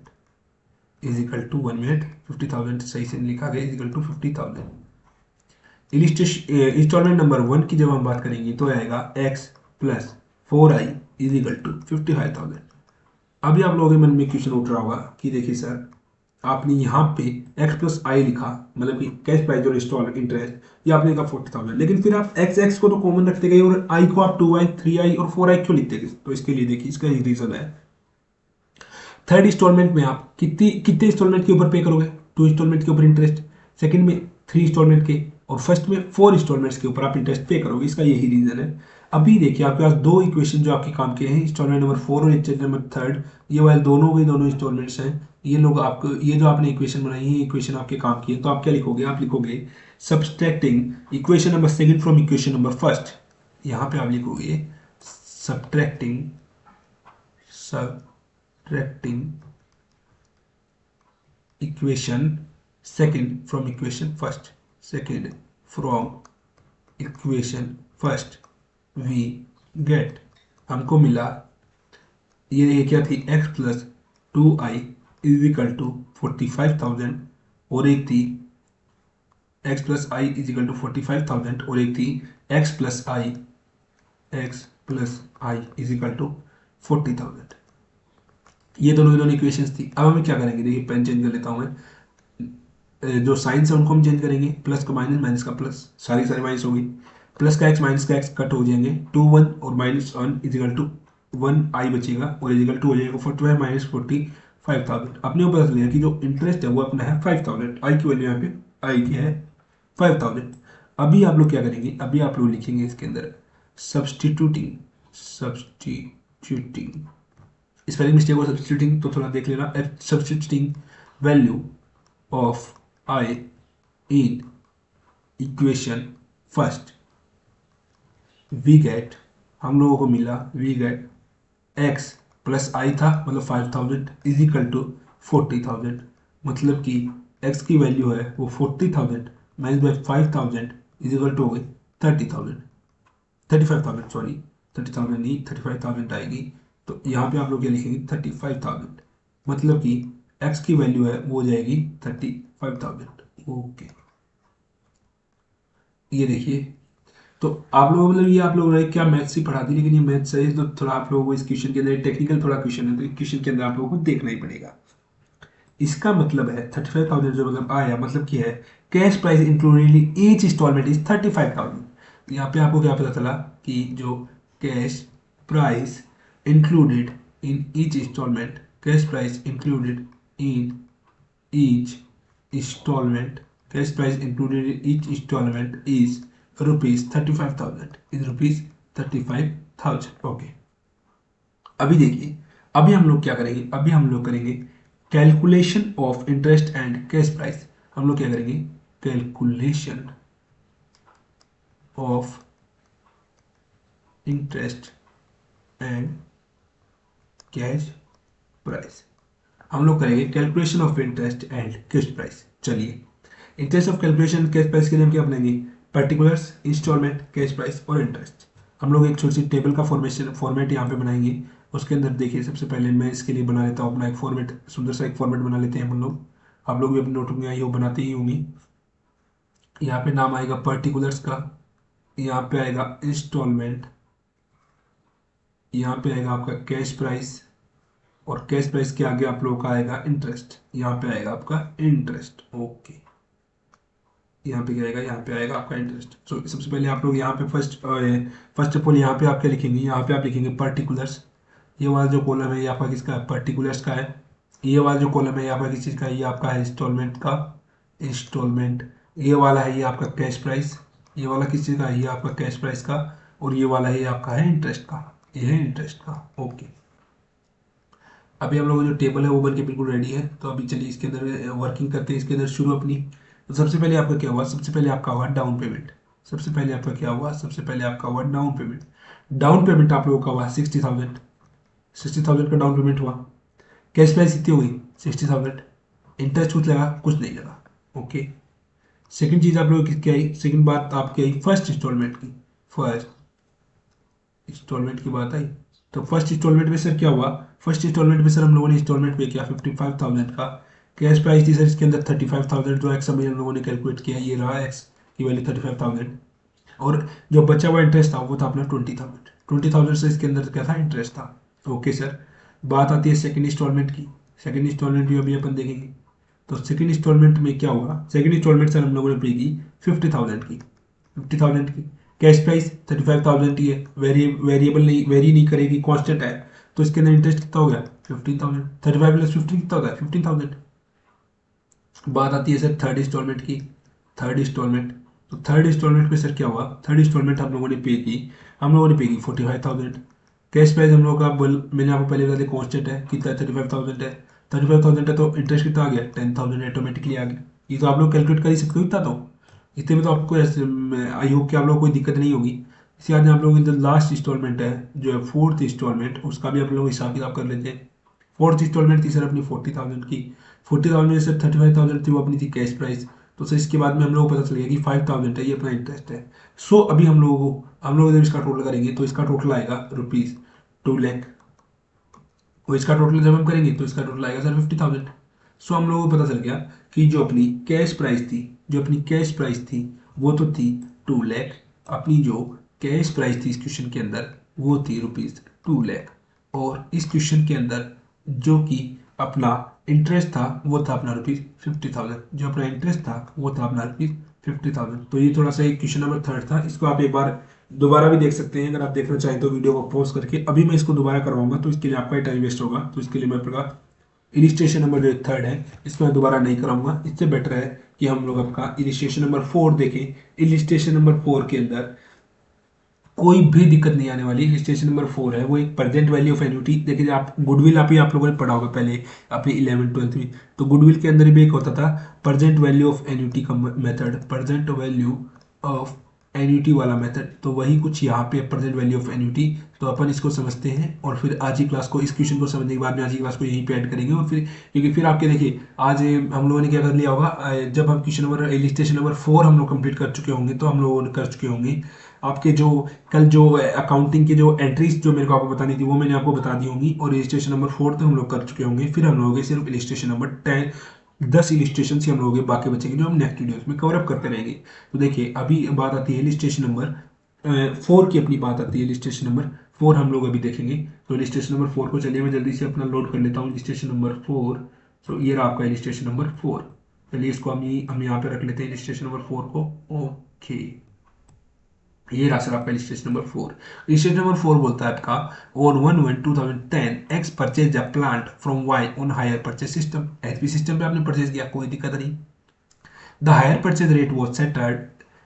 is equal to 1 minute 50,000 सही से लिखा गया, is equal to 50,000। Instalment number 1 की जब हम बात करेंगे तो आएगा x plus 4i is equal to 55,000। अभी आप लोगों के मन में क्वेश्चन उठ रहा होगा कि देखिए सर आपने यहाँ पे x प्लस आई लिखा, मतलब कि कैश प्राइस और इंस्टॉल इंटरेस्ट, ये आपने लिखा 40,000, लेकिन फिर आप x को तो कॉमन रखते गए और i को आप 2i, 3i और 4i क्यों लिखते गए? तो इसके लिए देखिए इसका एक रीजन है। थर्ड इंस्टॉलमेंट में आप कितने इंस्टॉलमेंट के ऊपर पे करोगे, 2 इंस्टॉलमेंट के ऊपर इंटरेस्ट, सेकंड में 3 इंस्टॉलमेंट के, और फर्स्ट में 4 इंस्टॉलमेंट्स के ऊपर आप इंटरेस्ट पे करोगे, इसका यही रीजन है। अभी देखिए आपके पास 2 इक्वेशन जो आपके काम के हैं, इंस्टॉलमेंट नंबर 4 और इंस्टॉलमेंट नंबर 3, ये वाले दोनों के दोनों इंस्टॉलमेंट्स हैं। ये लोग आपको, ये जो आपने इक्वेशन बनाई है, इक्वेशन आपके काम की है, तो आप क्या लिखोगे, आप लिखोगे subtracting equation number 2 from equation number 1। यहाँ पे आप लिखोगे subtracting equation 2 from equation 1, second from equation first we get, हमको मिला ये क्या थी, x plus 2i is equal to 45,000, और एक थी x plus i is equal to 45,000, और एक थी x plus i is equal to 40,000। ये दोनों इक्वेशंस थी। अब हमें क्या करेंगे, देखिए पेन चेंज कर लेता हूँ मैं, जो साइंस है उनको हम चेंज करेंगे, प्लस का माइनस, माइनस का प्लस, सारी माइनस हो गई, प्लस का एक्स माइनस का एक्स कट हो जाएंगे, 2 1 और माइनस 1 इजिकल टू 1 आई बचेगा, और इजिकल टू हो जाएगा 45 माइनस 45,000। अपने ऊपर रख लिया कि जो इंटरेस्ट है वो अपना है 5,000, आई की वैल्यू यहाँ पे आई की है 5,000। अभी आप लोग क्या करेंगे, अभी आप लोग लिखेंगे इसके अंदर सब्सटीट्यूटिंग स्पेलिंग मिस्टेक हो सब्सटीट्यूटिंग, तो थोड़ा देख लेना, substituting value of i in equation first we get, हम लोगों को मिला we get x plus i था मतलब 5,000 इज इक्वल टू 40,000, मतलब कि एक्स की वैल्यू है वो 40,000 minus by 5,000 is equal to हो गई 30,000, 35,000 सॉरी, 30,000 नहीं 35,000 आएगी। तो यहाँ पे आप लोग क्या लिखेंगे 35,000, मतलब कि एक्स की वैल्यू है वो हो जाएगी 35,000। ओके, ये देखिए, तो आप लोगों मतलब ये आप लोगों ने क्या मैथ्स ही पढ़ा दी, लेकिन ये मैथ्स है तो थोड़ा आप लोगों को इस क्वेश्चन के अंदर टेक्निकल थोड़ा क्वेश्चन है, तो क्वेश्चन के अंदर आप लोगों को देखना ही पड़ेगा। इसका मतलब है 35,000 जो मतलब आया, मतलब क्या है, cash price included each instalment is 35,000। यहाँ पे आपको क्या पता चला कि जो cash price included in each instalment, cash price included in each instalment, cash price included in each instalment is rupees 35,000, is rupees 35,000। Okay, अभी देखिए, अभी हम लोग क्या करेंगे, अभी हम लोग करेंगे calculation of interest and cash price. हम लोग क्या करेंगे, calculation of interest and cash price, हम लोग करेंगे calculation of interest and cash price. चलिए, interest of calculation cash price के लिए हम क्या अपनाएंगे, पर्टिकुलर्स, इंस्टॉलमेंट, कैश प्राइस और इंटरेस्ट। हम लोग एक छोटी सी टेबल का फॉर्मेट यहाँ पे बनाएंगे। उसके अंदर देखिए, सबसे पहले मैं इसके लिए बना लेता हूँ अपना एक फॉर्मेट, सुंदर सा एक फॉर्मेट बना लेते हैं हम लोग। आप लोग भी अपने नोटबुक में ये बनाते ही होंगे। यहाँ पे नाम आएगा पर्टिकुलर्स का, यहाँ पे आएगा इंस्टॉलमेंट, यहाँ पे आएगा आपका कैश प्राइस, और कैश प्राइस के आगे आप लोगों का आएगा इंटरेस्ट, यहाँ पे आएगा आपका इंटरेस्ट। ओके, यहाँ पे क्या आएगा, यहाँ पे आएगा आपका इंटरेस्ट। सो सबसे पहले आप लोग यहाँ पे फर्स्ट ऑफ ऑल यहाँ पे आप क्या लिखेंगे, यहाँ पे आप लिखेंगे पर्टिकुलर्स। ये वाला जो कॉलम है ये आपका किसका है, पर्टिकुलर्स का है। ये वाला जो कॉलम है ये आपका किस चीज़ का है, ये आपका है इंस्टॉलमेंट का, इंस्टॉलमेंट। ये वाला है ये आपका कैश प्राइस, ये वाला किस चीज़ का है, ये आपका कैश प्राइस का, और ये वाला है ये आपका है इंटरेस्ट का, ये है इंटरेस्ट का। ओके, अभी हम लोग जो टेबल है वो बन के बिल्कुल रेडी है। तो अभी चलिए इसके अंदर वर्किंग करते हैं, इसके अंदर शुरू अपनी। तो सबसे पहले आपका क्या हुआ, सबसे पहले आपका हुआ डाउन पेमेंट। सबसे पहले आपका क्या हुआ, सबसे पहले आपका हुआ डाउन पेमेंट। डाउन पेमेंट आप लोगों का हुआ 60,000, 60,000 का डाउन पेमेंट हुआ। कैश प्राइस कितनी हुई 60,000, इंटरेस्ट कुछ लगा, कुछ नहीं लगा। ओके, सेकंड चीज आप लोगों की क्या आई, सेकंड बात आपकी आई फर्स्ट इंस्टॉलमेंट की, फर्स्ट इंस्टॉलमेंट की बात आई। तो फर्स्ट इंस्टॉलमेंट में सर क्या हुआ, फर्स्ट इंस्टॉलमेंट में सर हम लोगों ने इंस्टॉलमेंट पे किया 55,000 का। कैश प्राइस थी सर इसके अंदर 35,000, जो एक्स अभी हम लोगों ने कैलकुलेट किया, ये रहा एक्स की वैल्यू 35,000, और जो बचा हुआ इंटरेस्ट था वो था अपना 20,000। 20,000 से इसके अंदर क्या था, इंटरेस्ट था। ओके सर, बात आती है सेकंड इंस्टॉलमेंट की। सेकंड इंस्टॉलमेंट भी अभी अपन देखेंगे। तो सेकंड इंस्टॉलमेंट में क्या हुआ, सेकंड इंस्टॉलमेंट सर हम लोगों ने पे की 50,000 की, 50,000 की। कैश प्राइस 35,000 ही है, वेरिएबल नहीं, वेरी नहीं करेगी, कांस्टेंट है। तो इसके अंदर इंटरेस्ट कितना हो गया 15,000, 35 प्लस 15 कितना होता है 15,000। बात आती है सर थर्ड इंस्टॉलमेंट की। थर्ड इंस्टॉलमेंट, तो थर्ड इंस्टॉलमेंट पे सर क्या हुआ, थर्ड इंस्टॉलमेंट हम लोगों ने पे की, हम लोगों ने पे की 45,000। कैश प्राइस हम लोग का मैंने आपको पहले बता दिया कॉन्स्टेंट है, कितना 35,000 है, 35,000 है, तो इंटरेस्ट कितना आ गया 10,000 ऑटोमेटिकली आ गया। ये तो आप लोग कैलकुलेट कर ही सकते हो इतना, तो इतने में तो आपको आई होप कि आप लोग कोई दिक्कत नहीं होगी। इसके बाद आप लोग जो लास्ट इंस्टॉलमेंट है जो है फोर्थ इंस्टॉलमेंट, उसका भी आप लोग हिसाब किताब कर लेते हैं। फोर्थ इंस्टॉलमेंट थी सर अपनी 40,000 की, 40,000 में सर 35,000 थी वो अपनी थी कैश प्राइस, तो सर इसके बाद में हम लोग को पता चल गया कि 5000 है, ये अपना इंटरेस्ट है। सो अभी हम लोग जब इसका टोटल करेंगे तो इसका टोटल आएगा ₹2 लाख, और इसका टोटल जब हम करेंगे तो इसका टोटल आएगा सर 50,000। सो हम लोगों को पता चल गया कि जो अपनी कैश प्राइस थी वो तो थी 2 लाख। अपनी जो कैश प्राइस थी इस क्वेश्चन के अंदर वो थी ₹2 लाख, और इस क्वेश्चन के अंदर जो कि अपना इंटरेस्ट था वो था अपना ₹50,000, जो अपना इंटरेस्ट था वो था अपना ₹50,000। तो ये थोड़ा सा एक क्वेश्चन नंबर 3 था, इसको आप एक बार दोबारा भी देख सकते हैं अगर आप देखना चाहें तो वीडियो को पॉज करके। अभी मैं इसको दोबारा करवाऊंगा तो इसके लिए आपका ही टाइम वेस्ट होगा, तो इसके लिए मैं आपका इलिस्ट्रेशन नंबर जो 3 है इसको मैं दोबारा नहीं कराऊंगा। इससे बेटर है कि हम लोग आपका इलिस्ट्रेशन नंबर 4 देखें। इलिस्ट्रेशन नंबर 4 के अंदर कोई भी दिक्कत नहीं आने वाली। इलिस्ट्रेशन नंबर 4 है वो एक प्रेजेंट वैल्यू ऑफ एन्युटी। देखिए आप गुडविल आप लोगों ने पढ़ा होगा पहले अपनी 11th 12th में, तो गुडविल के अंदर भी एक होता था प्रेजेंट वैल्यू ऑफ एन्युटी का method, present value of annuity वाला मेथड। तो वही कुछ यहाँ पे प्रेजेंट वैल्यू ऑफ एन्युटी। तो अपन इसको समझते हैं और फिर आज ही क्लास को, इस क्वेश्चन को समझने के बाद में आज ही क्लास को यहीं पे ऐड करेंगे। और फिर क्योंकि फिर आपके देखिए आज हम लोगों ने क्या कर लिया होगा, जब हम क्वेश्चन नंबर इलिस्ट्रेशन नंबर 4 हम लोग कंप्लीट कर चुके होंगे तो हम लोगों ने कर चुके होंगे आपके जो कल जो अकाउंटिंग की जो एंट्रीज जो मेरे को आपको बतानी थी वो मैंने आपको बता दी होंगी, और रजिस्ट्रेशन नंबर 4 तो हम लोग कर चुके होंगे। फिर हम लोग सिर्फ इलिस्ट्रेशन नंबर 10 इलिस्ट्रेशन ही हम लोग बाकी बचेंगे जो हम नेक्स्ट वीडियोस में कवर अप करते रहेंगे। तो देखिए अभी बात आती है इलिस्ट्रेशन नंबर 4 की, अपनी बात आती है इलिस्ट्रेशन नंबर 4 हम लोग अभी देखेंगे। तो इलिस्ट्रेशन नंबर 4 को चलिए मैं जल्दी से अपना लोड कर लेता हूँ इलिस्ट्रेशन नंबर 4। तो ये रहा आपका इलिस्ट्रेशन नंबर 4। चलिए इसको हम यहाँ पे रख लेते हैं इलिस्ट्रेशन नंबर 4 को। ओके, ये रहा सर आपका रजिस्ट्रेशन नंबर 4। रजिस्ट्रेशन नंबर 4 बोलता है आपका on 1/1/2010 x purchase a plant from y on hire purchase system. HP system पे आपने परचेज किया, कोई दिक्कत नहीं। The hire purchase rate was settled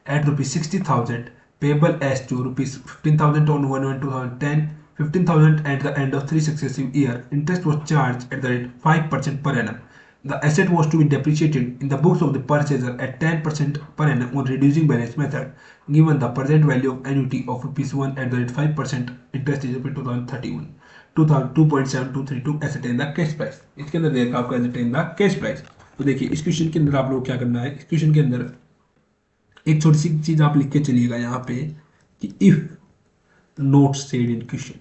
at ₹60,000 payable as to ₹15,000 on 1/1/2010, 15,000 at the end of 3 successive years. Interest was charged at the rate 5% per annum. The asset was to be depreciated in the books of the purchaser at 10% per annum on reducing balance method. Given the present value of annuity of ₹1 at the rate 5%, interest is ₹2031. 2.7232 ascertain the cash price. इसके अंदर देखा आपका ascertain the cash price। तो देखिए इस question के अंदर आप लोग क्या करना है, इस क्वेश्चन के अंदर एक छोटी सी चीज आप लिख के चलिएगा यहाँ पे कि if not said in question,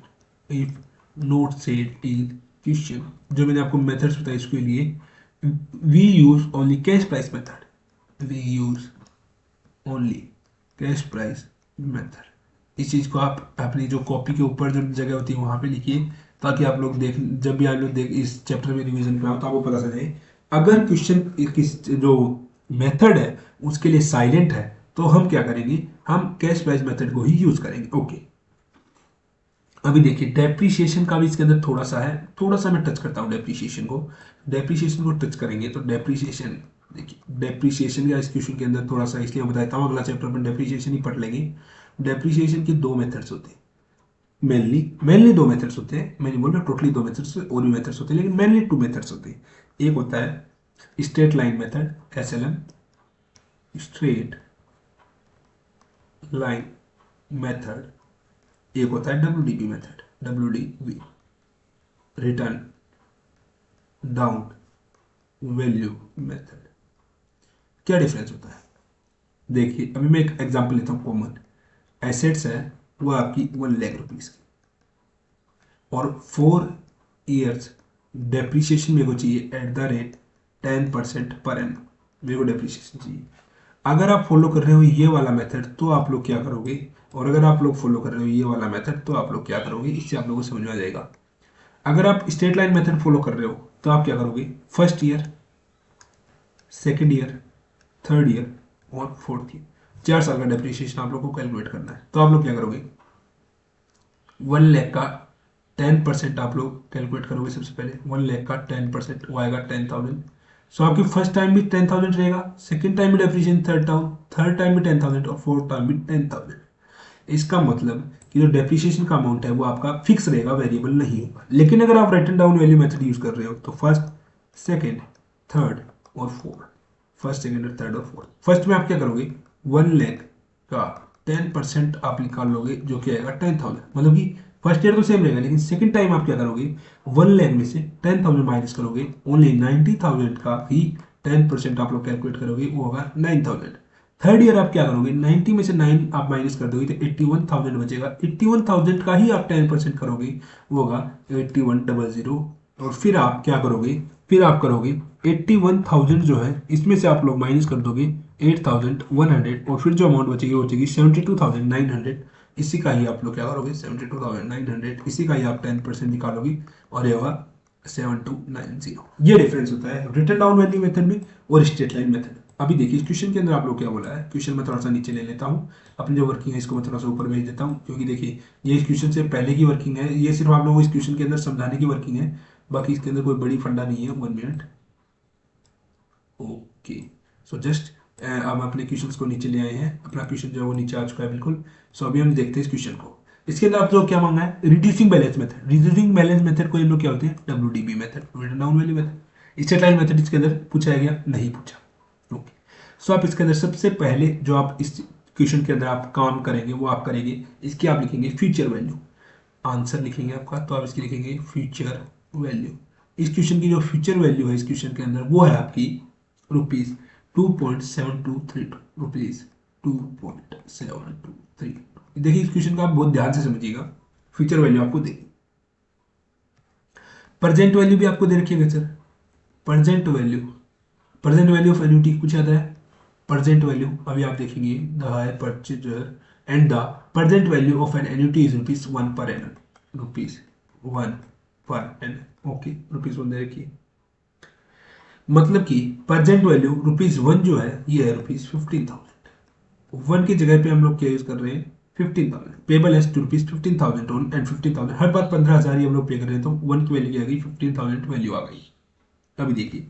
if not said in question, जो मैंने आपको मेथड्स बताए इसके लिए, we use only cash price method, we use only cash price method. इस चीज को आप अपनी जो कॉपी के ऊपर जो जगह होती है वहां पे लिखिए, ताकि आप लोग देख, जब भी आप लोग देख इस चैप्टर में रिवीजन पे आओ तो आपको पता चल जाए। अगर क्वेश्चन किस जो मेथड है उसके लिए साइलेंट है तो हम क्या करेंगे, हम कैश प्राइस मेथड को ही यूज करेंगे। ओके, अभी देखिए डेप्रीशिएशन का भी इसके अंदर थोड़ा सा है, थोड़ा सा मैं टच करता हूँ डेप्रीशिएशन को टच करेंगे। तो डेप्रीशिएशन, देखिए डेप्रीशिएशन का इस क्वेश्चन के अंदर थोड़ा सा इसलिए मैं बताता हूँ, अगला चैप्टर में डेप्रीशिएशन ही पढ़ लेंगे। डेप्रीशिएशन के 2 मेथड्स होते हैं, मेनली 2 मेथड्स होते हैं। मैं नहीं बोल रहा टोटली 2 मेथड्स, और भी मेथड्स होते हैं लेकिन मेनली 2 मेथड्स होते हैं। एक होता है straight line method, SLM, straight line method. एक होता है WDV method, WDV, return down value method. क्या डिफरेंस होता है, देखिए अभी मैं एक एग्जांपल लेता हूँ कॉमन। एसेट्स है वो आपकी 1 लाख रुपीज की, और 4 ईयर्स डेप्रीशिएशन मेरे को चाहिए eight the rate 10% per annum, मेरे को डेप्रीशिएशन चाहिए। अगर आप फॉलो कर रहे हो ये वाला मेथड तो आप लोग क्या करोगे, और अगर आप लोग फॉलो कर रहे हो ये वाला मेथड तो आप लोग क्या करोगे, इससे आप लोगों को समझ में आ जाएगा। अगर आप स्ट्रेट लाइन मेथड फॉलो कर रहे हो तो आप क्या करोगे, first year, second year, third year और फोर्थ ईयर, 4 साल का डेप्रीशिएशन आप लोग को कैलकुलेट करना है। तो आप लोग क्या करोगे, 1 लाख का 10% आप लोग कैलकुलेट करोगे। सबसे पहले 1 लाख का 10% वो आएगा 10,000। सो आपकी फर्स्ट टाइम भी 10,000 रहेगा, सेकेंड टाइम भी डेप्रीशिएशन थर्ड टाइम भी 10,000 और फोर्थ टाइम भी 10,000। इसका मतलब कि जो डेप्रीशिएशन का अमाउंट है वो आपका फिक्स रहेगा, वेरिएबल नहीं होगा। लेकिन अगर आप return down value method use कर रहे हो तो फर्स्ट, सेकेंड, थर्ड और फोर्थ, फर्स्ट, सेकेंड और थर्ड और फोर्थ। फर्स्ट में आप क्या करोगे, 1 लाख का 10% आप निकाल लोगे जो कि आएगा 10,000। मतलब कि फर्स्ट ईयर तो सेम रहेगा, लेकिन सेकंड टाइम आप क्या करोगे, 1 लाख में से 10,000 माइनस करोगे, ओनली 90,000 का ही 10% आप लोग कैलकुलेट करोगे वो होगा 9000। थर्ड ईयर आप क्या करोगे, 90 में से 9 आप माइनस कर दोगे तो 81,000 बचेगा। 81,000 का ही आप 10% करोगे वो होगा 8100। और फिर आप क्या करोगे, फिर आप करोगे 81,000 जो है इसमें से आप लोग माइनस कर दोगे 8,100 और फिर जो अमाउंट बचेगी वो बचेगी 72,900। इसी का ही आप लोग क्या करोगे 72,900, इसी का ही आप 10% निकालोगे और ये होगा 7290। ये डिफरेंस होता है रिटर्न डाउन वैल्यू मेथड में और स्ट्रेट लाइन मेथड। अभी देखिए इस क्वेश्चन के अंदर आप लोग क्या बोला है, क्वेश्चन में थोड़ा सा नीचे ले लेता हूँ, अपनी जो वर्किंग है इसको मैं थोड़ा सा ऊपर भेज देता हूँ, क्योंकि देखिए ये इस क्वेश्चन से पहले की वर्किंग है, ये सिर्फ आप लोगों को इस क्वेश्चन के अंदर समझाने की वर्किंग है, बाकी इसके अंदर कोई बड़ी फंडा नहीं है। 1 मिनट। ओके, सो जस्ट अब अपने क्वेश्चंस को नीचे ले आए हैं, अपना क्वेश्चन जो है वो नीचे आ चुका है बिल्कुल। सो अभी हम देखते हैं इस क्वेश्चन को। इसके अंदर आप जो क्या मांगा है, reducing balance method. Reducing balance method को हम लोग क्या होते हैं, WDB method, return down value method. Straight line method इसके अंदर पूछा गया नहीं पूछा। ओके, सो आप इसके अंदर सबसे पहले जो आप इस क्वेश्चन के अंदर आप काम करेंगे वो आप करेंगे, इसकी आप लिखेंगे फ्यूचर वैल्यू। आंसर लिखेंगे आपका, तो आप इसकी लिखेंगे फ्यूचर वैल्यू। इस क्वेश्चन की जो फ्यूचर वैल्यू है इस क्वेश्चन के अंदर वो है आपकी रुपीज 2.7232, रुपीज 2.723। देखिए इस क्वेश्चन को आप बहुत ध्यान से समझिएगा, फ्यूचर वैल्यू आपको देगी। प्रेजेंट वैल्यू भी आपको दे रखी है sir, present value, present value of annuity पूछा जाता है। प्रेजेंट वैल्यू अभी आप देखेंगे the hire purchaser and the present value of an annuity is rupees 1 per annum, rupees 1 per annum. Okay, rupees 1 दे रखी है, मतलब कि प्रेजेंट वैल्यू रुपीज 1 जो है ये है रुपीज 15,000। 1 की जगह पे हम लोग क्या यूज कर रहे हैं 15,000, payable as to rupees 15,000 on and 15,000 हर बार 15,000 ही हम लोग पे कर रहे हैं, तो 1 की वैल्यू क्या आ गई 15,000 वैल्यू आ गई। अभी देखिए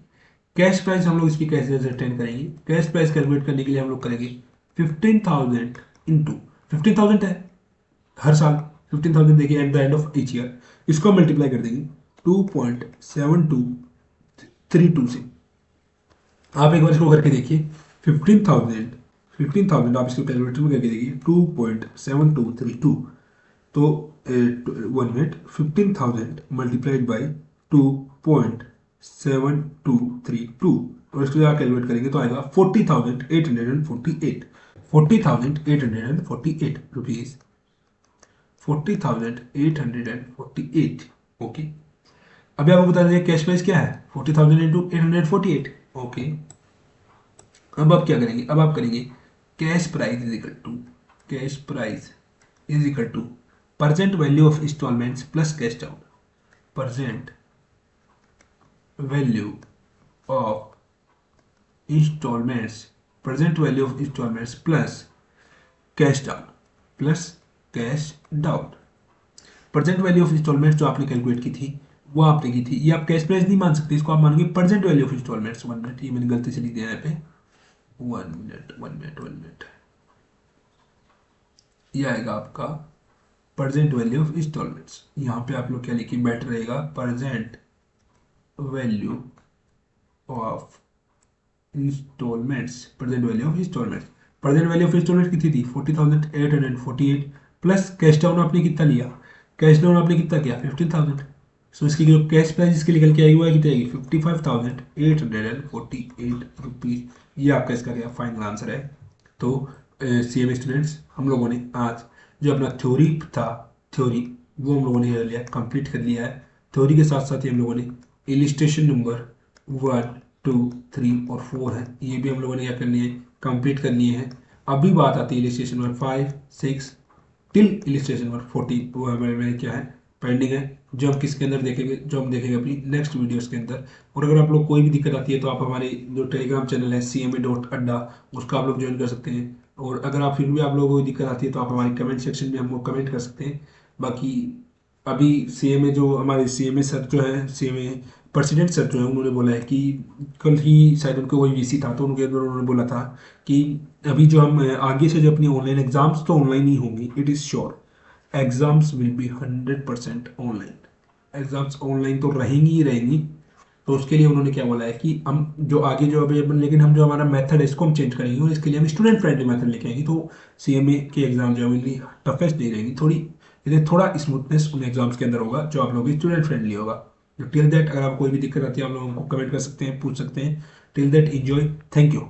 कैश प्राइस हम लोग इसकी कैसे अटेंड करेंगे, कैश प्राइस कैलकुलेट करने के लिए हम लोग करेंगे 15,000 इंटू 15,000 है हर साल 15,000 देखिए at the end of each year, इसको मल्टीप्लाई कर देंगे 2.7232 से। आप एक बार इसको करके देखिए 15,000 आप इसको कैलकुलेटर में करके देखिए 2.7232, तो 1 मिनट 15,000 मल्टीप्लाइड बाई 2.7232 और इसको आप कैलकुलेट करेंगे तो आएगा 40,848, 40,848 रुपीज, 40,848। ओके, अभी आपको बता दें कैश प्राइस क्या है 40,000 इंटू 848। ओके, अब आप क्या करेंगे, अब आप करेंगे cash price is equal to, cash price is equal to percent value of instalments plus cash down, percent value of instalments, present value of instalments plus cash down, plus cash down. Present value of instalments जो आपने calculate की थी वो आपने की थी, ये आप कैश प्राइस नहीं मान सकते, इसको आप मानोगे present value of instalments. 1 minute, ये मैंने गलती से लिख दिया यहाँ पे, 1 मिनट, ये आएगा आपका प्रेजेंट वैल्यू ऑफ इंस्टॉलमेंट्स। यहाँ पे आप लोग क्या लिखिए बेटर रहेगा present value of instalments, present value of instalments. Present value of instalment कितनी थी 40,848 प्लस कैश डाउन आपने कितना लिया, कैश डाउन आपने कितना किया 15,000। सो इसकी जो कैश प्राइस इसके निकल के आएगी वो कितनी आएगी 55,848 रुपीज। ये आपका इसका क्या फाइनल आंसर है। तो CMA स्टूडेंट्स हम लोगों ने आज जो अपना थ्योरी था, थ्योरी वो हम लोगों ने लिया कंप्लीट कर लिया है। थ्योरी के साथ साथ ही हम लोगों ने इलिस्ट्रेशन नंबर 1 2 3 और 4 है ये भी हम लोगों ने क्या कर लिए कंप्लीट कर लिए हैं। अभी बात आती है illustration number 5 6 till illustration number 40, वो हमारे में क्या है पेंडिंग है, जो हम किसके अंदर देखेंगे, जो हम देखेंगे अपनी नेक्स्ट वीडियोस के अंदर। और अगर आप लोग कोई भी दिक्कत आती है तो आप हमारे जो टेलीग्राम चैनल है CMA.Adda उसका आप लोग ज्वाइन कर सकते हैं। और अगर आप फिर भी आप लोगों को कोई दिक्कत आती है तो आप हमारे कमेंट सेक्शन में हमको कमेंट कर सकते हैं। बाकी अभी CMA जो हमारे CMA सर जो है CMA प्रेसिडेंट सर जो है उन्होंने बोला है कि कल ही शायद उनको कोई VC था तो उनके अंदर उन्होंने बोला था कि अभी जो हम आगे से जो अपनी ऑनलाइन एग्जाम्स तो ऑनलाइन ही होंगी, it is sure exams will be 100% online, exams online तो रहेंगी ही रहेंगी। तो उसके लिए उन्होंने क्या बोला है कि हम जो आगे जो अभी लेकिन हम जो हमारा मेथड है इसको हम चेंज करेंगे और इसके लिए हम स्टूडेंट फ्रेंडली मेथड लेके आएंगे। तो CMA के एग्जाम जो है टफेस्ट नहीं रहेंगी, थोड़ी इन्हें थोड़ा स्मूथनेस उन एग्जाम्स के अंदर होगा जो आप लोग स्टूडेंट फ्रेंडली होगा। टिल दैट अगर आपको कोई भी दिक्कत आती है आप लोग हमको कमेंट कर सकते हैं, पूछ सकते हैं। Till that enjoy, thank you.